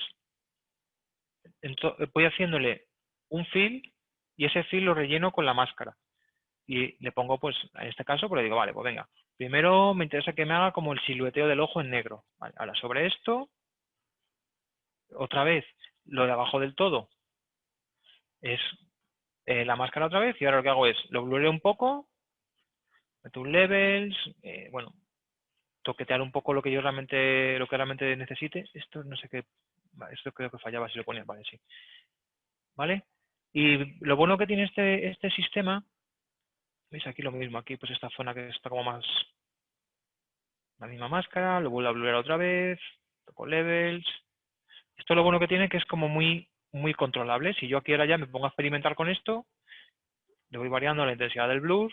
voy haciéndole un fill y ese fill lo relleno con la máscara. Y le pongo, pues, en este caso, pues le digo, vale, pues venga, primero me interesa que me haga como el silueteo del ojo en negro. Vale, ahora, sobre esto, otra vez, lo de abajo del todo es la máscara otra vez, y ahora lo que hago es, lo blureo un poco, meto un levels, bueno, toquetear un poco lo que realmente necesite. Esto no sé qué, vale, esto creo que fallaba si lo ponía, vale, sí. ¿Vale? Y lo bueno que tiene este sistema, veis aquí lo mismo, aquí pues esta zona que está como más la misma máscara, lo vuelvo a blurrear otra vez, toco levels. Esto lo bueno que tiene que es como muy controlable. Si yo aquí ahora ya me pongo a experimentar con esto, le voy variando la intensidad del blur,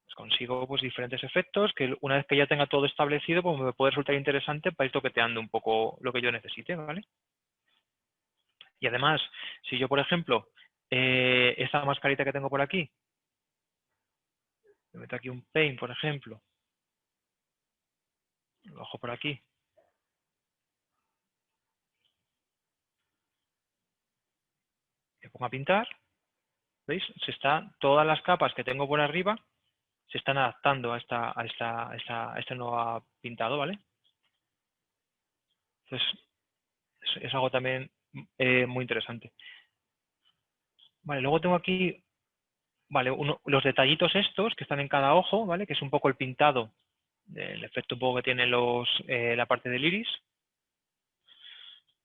pues consigo pues diferentes efectos que una vez que ya tenga todo establecido, pues me puede resultar interesante para ir toqueteando un poco lo que yo necesite, ¿vale? Y además, si yo, por ejemplo, esta mascarita que tengo por aquí, me meto aquí un paint, por ejemplo, lo bajo por aquí, me pongo a pintar, ¿veis? Todas las capas que tengo por arriba se están adaptando a este nuevo pintado, ¿vale? Entonces, es algo también muy interesante. Vale, luego tengo aquí, vale, los detallitos estos que están en cada ojo, ¿vale? Que es un poco el pintado, el efecto un poco que tiene la parte del iris.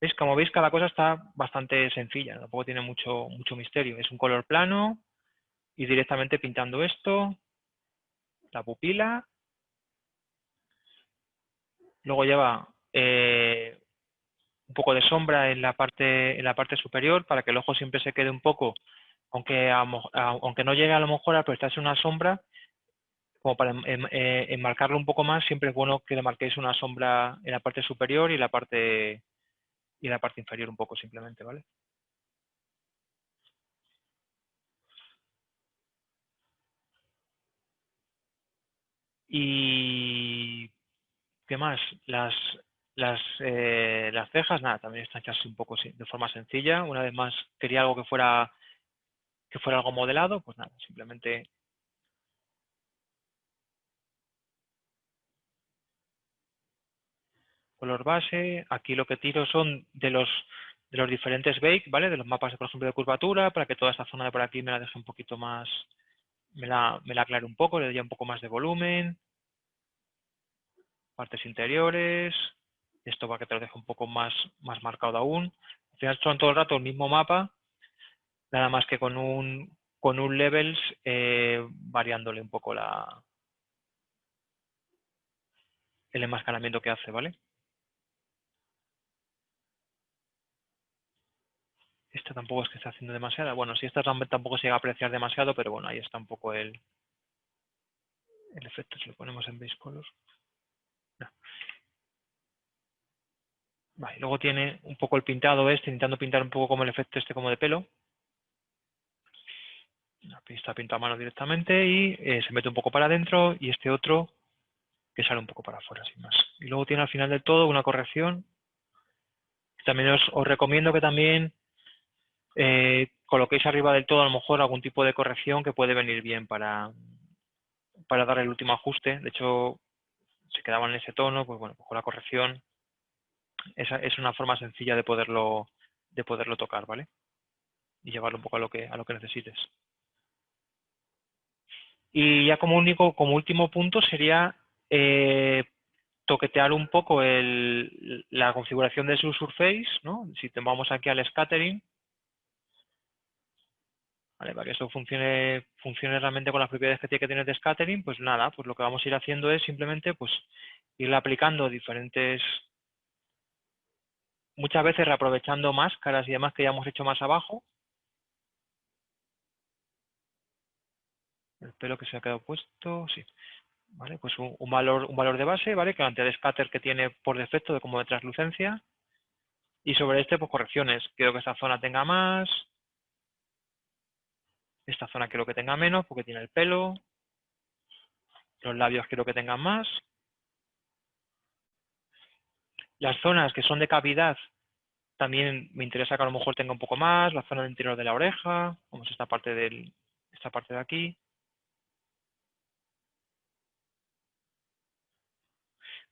¿Veis? Como veis, cada cosa está bastante sencilla, tampoco tiene mucho misterio. Es un color plano y directamente pintando esto, la pupila. Luego lleva un poco de sombra en la parte superior para que el ojo siempre se quede un poco, aunque no llegue a lo mejor a prestarse una sombra, como para enmarcarlo un poco más, siempre es bueno que le marquéis una sombra en la parte superior y la parte inferior un poco simplemente, ¿vale? Y ¿qué más? Las cejas, nada, también están hechas un poco de forma sencilla. Una vez más, quería algo que fuera algo modelado, pues nada, simplemente color base. Aquí lo que tiro son de los diferentes bake, ¿vale? De los mapas, por ejemplo, de curvatura, para que toda esta zona de por aquí me la deje un poquito más, me la aclare un poco, le doy un poco más de volumen. Partes interiores, esto para que te lo deje un poco más marcado aún. Al final son todo el rato el mismo mapa, nada más que con un levels variándole un poco el enmascaramiento que hace, ¿vale? Esta tampoco es que esté haciendo demasiada. Bueno, si esta tampoco se llega a apreciar demasiado, pero bueno, ahí está un poco el efecto. Si lo ponemos en base color. No. Vale, luego tiene un poco el pintado intentando pintar un poco como el efecto como de pelo. Aquí está pintado a mano directamente y se mete un poco para adentro y este otro que sale un poco para afuera, sin más. Y luego tiene al final del todo una corrección. También os recomiendo que también coloquéis arriba del todo a lo mejor algún tipo de corrección que puede venir bien para dar el último ajuste. De hecho, se quedaba en ese tono, pues bueno, pues con la corrección es una forma sencilla de poderlo tocar, ¿vale? Y llevarlo un poco a lo que necesites. Y ya como último punto sería toquetear un poco la configuración de su surface, ¿no? Si vamos aquí al scattering, ¿vale? Para que esto funcione realmente con las propiedades que tiene que tener de scattering, pues nada, pues lo que vamos a ir haciendo es simplemente pues irle aplicando diferentes, muchas veces reaprovechando máscaras y demás que ya hemos hecho más abajo. El pelo que se ha quedado puesto, sí. ¿Vale? Pues un valor de base, ¿vale? Que la cantidad de scatter que tiene por defecto de como de translucencia. Y sobre este, pues correcciones. Quiero que esta zona tenga más. Esta zona quiero que tenga menos porque tiene el pelo. Los labios quiero que tengan más. Las zonas que son de cavidad también me interesa que a lo mejor tenga un poco más. La zona del interior de la oreja, como es esta parte de aquí.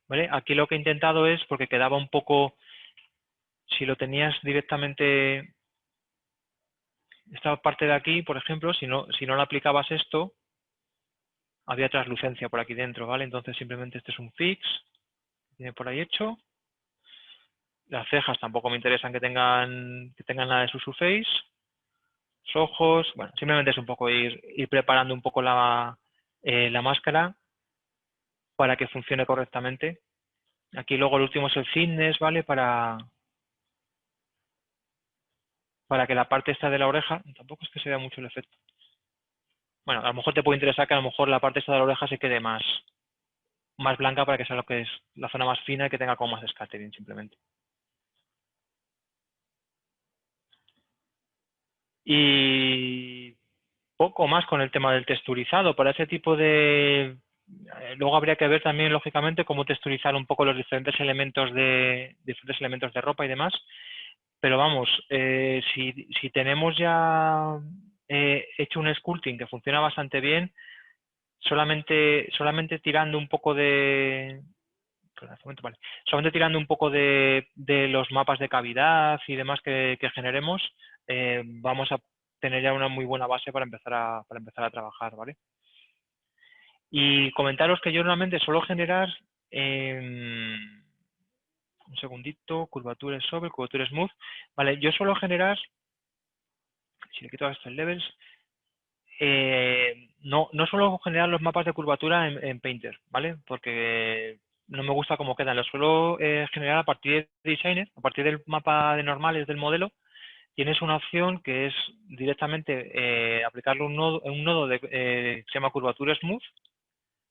¿Vale? Aquí lo que he intentado es, porque quedaba un poco, si lo tenías directamente, esta parte de aquí, por ejemplo, si no le aplicabas esto, había translucencia por aquí dentro, ¿vale? Entonces simplemente este es un fix, que tiene por ahí hecho. Las cejas tampoco me interesan que tengan nada de su surface. Los ojos, bueno, simplemente es un poco ir preparando un poco la máscara para que funcione correctamente. Aquí luego el último es el thickness, ¿vale? Para que la parte esta de la oreja, tampoco es que se vea mucho el efecto. Bueno, a lo mejor te puede interesar que a lo mejor la parte esta de la oreja se quede más blanca para que sea lo que es la zona más fina y que tenga como más scattering simplemente. Y poco más con el tema del texturizado. Para ese tipo de... luego habría que ver también, lógicamente, cómo texturizar un poco los diferentes elementos de ropa y demás. Pero vamos, si tenemos ya hecho un sculpting que funciona bastante bien, solamente tirando un poco de... Vale. Solamente tirando un poco de los mapas de cavidad y demás que generemos, vamos a tener ya una muy buena base para empezar a trabajar, ¿vale? Y comentaros que yo normalmente suelo generar, un segundito, curvatura sobre, curvatura smooth, vale, yo suelo generar, si le quito a esto el levels, no suelo generar los mapas de curvatura en Painter, ¿vale? Porque no me gusta cómo quedan, los suelo generar a partir de Designer, a partir del mapa de normales del modelo. Tienes una opción que es directamente aplicarle un nodo que se llama curvatura smooth,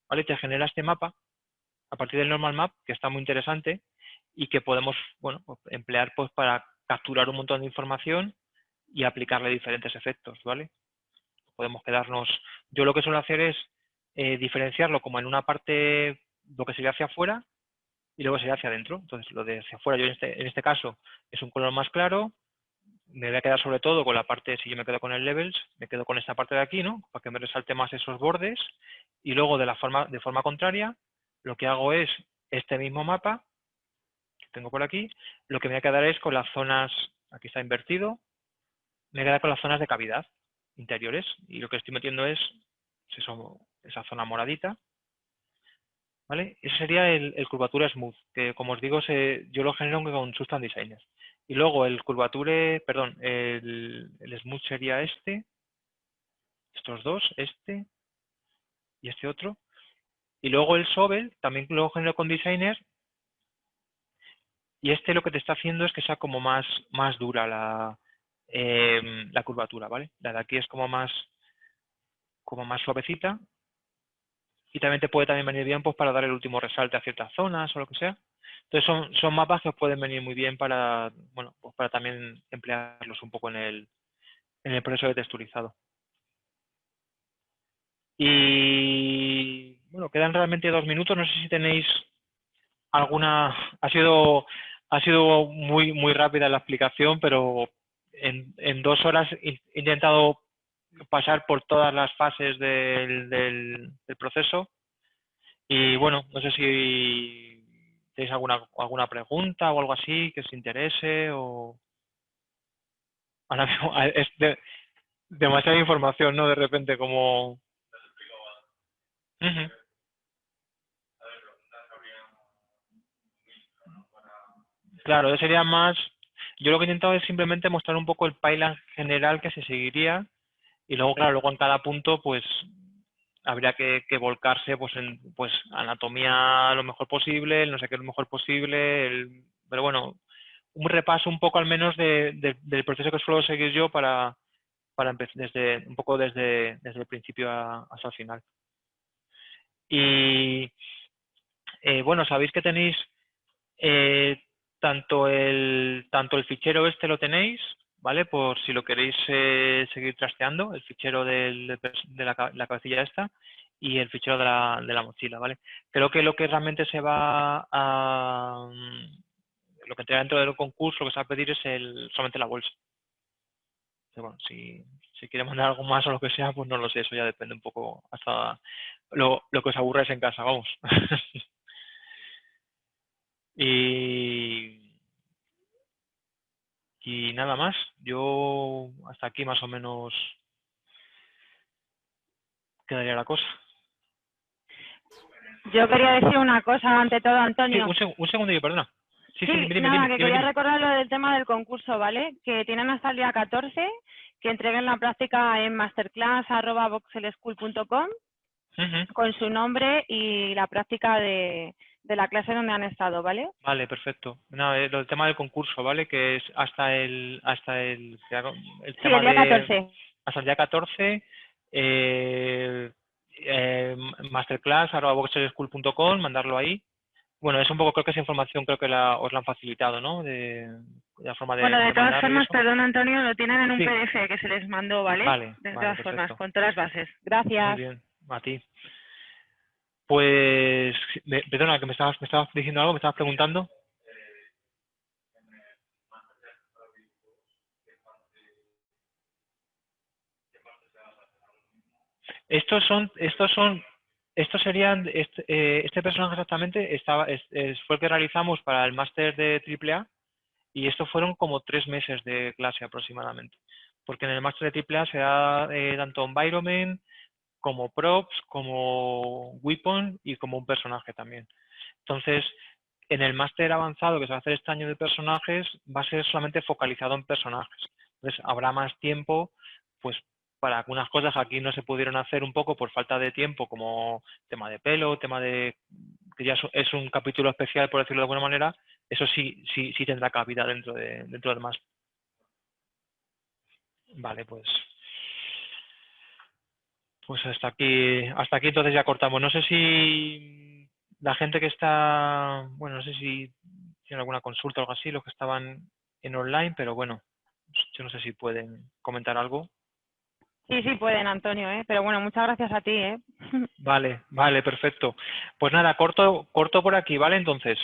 ¿vale? Te genera este mapa a partir del normal map, que está muy interesante y que podemos, bueno, pues, emplear pues para capturar un montón de información y aplicarle diferentes efectos, ¿vale? Podemos quedarnos... Yo lo que suelo hacer es diferenciarlo como en una parte, lo que sería hacia afuera y luego sería hacia adentro. Entonces, lo de hacia afuera, yo en este caso, es un color más claro. Me voy a quedar sobre todo con la parte, si yo me quedo con el levels, me quedo con esta parte de aquí, ¿no? Para que me resalte más esos bordes. Y luego de forma contraria, lo que hago es este mismo mapa que tengo por aquí, lo que me voy a quedar es con las zonas, aquí está invertido, me voy a quedar con las zonas de cavidad interiores y lo que estoy metiendo es esa zona moradita, ¿vale? Ese sería el curvatura smooth, que como os digo, yo lo genero con Substance Designer. Y luego el curvature, perdón, el smooth sería estos dos, este y este otro. Y luego el Sobel también lo genero con Designer. Y lo que te está haciendo es que sea como más dura la curvatura, ¿vale? La de aquí es como más suavecita. Y también te puede también venir bien pues para dar el último resalte a ciertas zonas o lo que sea. Entonces son mapas que os pueden venir muy bien para, bueno, pues para también emplearlos un poco en el proceso de texturizado. Y bueno, quedan realmente 2 minutos. No sé si tenéis alguna... Ha sido muy rápida la explicación, pero en 2 horas he intentado pasar por todas las fases del proceso. Y bueno, no sé si tenéis alguna pregunta o algo así que os interese o... Ahora mismo es demasiada información, ¿no? De repente como... Ujú. Claro, sería más... Yo lo que he intentado es simplemente mostrar un poco el pipeline general que se seguiría y luego, claro, luego en cada punto pues habría que volcarse pues en pues anatomía lo mejor posible, el no sé qué lo mejor posible, pero bueno, un repaso un poco al menos del proceso que suelo seguir yo para empezar desde el principio hasta el final. Y bueno, sabéis que tenéis eh, tanto el fichero lo tenéis, ¿vale? Por si lo queréis seguir trasteando, el fichero de la cabecilla esta y el fichero de la mochila, ¿vale? Creo que lo que realmente se va a... lo que entra dentro del concurso, lo que se va a pedir es solamente la bolsa. Pero bueno, si quiere mandar algo más o lo que sea, pues no lo sé, eso ya depende un poco hasta lo que os aburráis en casa, vamos. y nada más, yo hasta aquí más o menos quedaría la cosa. Yo quería decir una cosa ante todo, Sí, Antonio. un segundo, perdona. Sí, Sí, dime, nada, que quería dime. recordar lo del tema del concurso, ¿vale? Que tienen hasta el día 14 que entreguen la práctica en masterclass@voxelschool.com con su nombre y la práctica de la clase donde han estado, ¿vale? Vale, perfecto. No, el tema del concurso, ¿vale? Que es hasta el Sí, tema el día de 14. hasta el día 14, masterclass@voxelschool.com, mandarlo ahí Bueno, es un poco, creo que esa información creo que os la han facilitado, ¿no? De la forma Bueno, de de todas mandarlo y formas, eso. perdón, Antonio, lo tienen en un Sí, PDF que se les mandó, ¿vale? vale, De vale, todas formas, perfecto. con todas las bases. Muy Gracias. bien, a ti. Pues, perdona, que me estabas diciendo algo, me estabas preguntando. Estos serían, este personaje exactamente fue el que realizamos para el máster de AAA y estos fueron como 3 meses de clase aproximadamente. Porque en el máster de AAA se da tanto environment como props, como weapon y como un personaje también. Entonces, en el máster avanzado que se va a hacer este año de personajes, va a ser solamente focalizado en personajes. Entonces, habrá más tiempo, pues, para algunas cosas que aquí no se pudieron hacer un poco por falta de tiempo, como tema de pelo, tema de que ya es un capítulo especial, por decirlo de alguna manera, eso sí tendrá cabida dentro del máster. Vale, pues hasta aquí entonces ya cortamos. No sé si la gente que está, bueno, no sé si tienen alguna consulta o algo así, los que estaban en online, pero bueno, yo no sé si pueden comentar algo. Sí, sí pueden, Antonio, ¿eh? Pero bueno, muchas gracias a ti, ¿eh? Vale, vale, perfecto. Pues nada, corto por aquí, ¿vale? Entonces.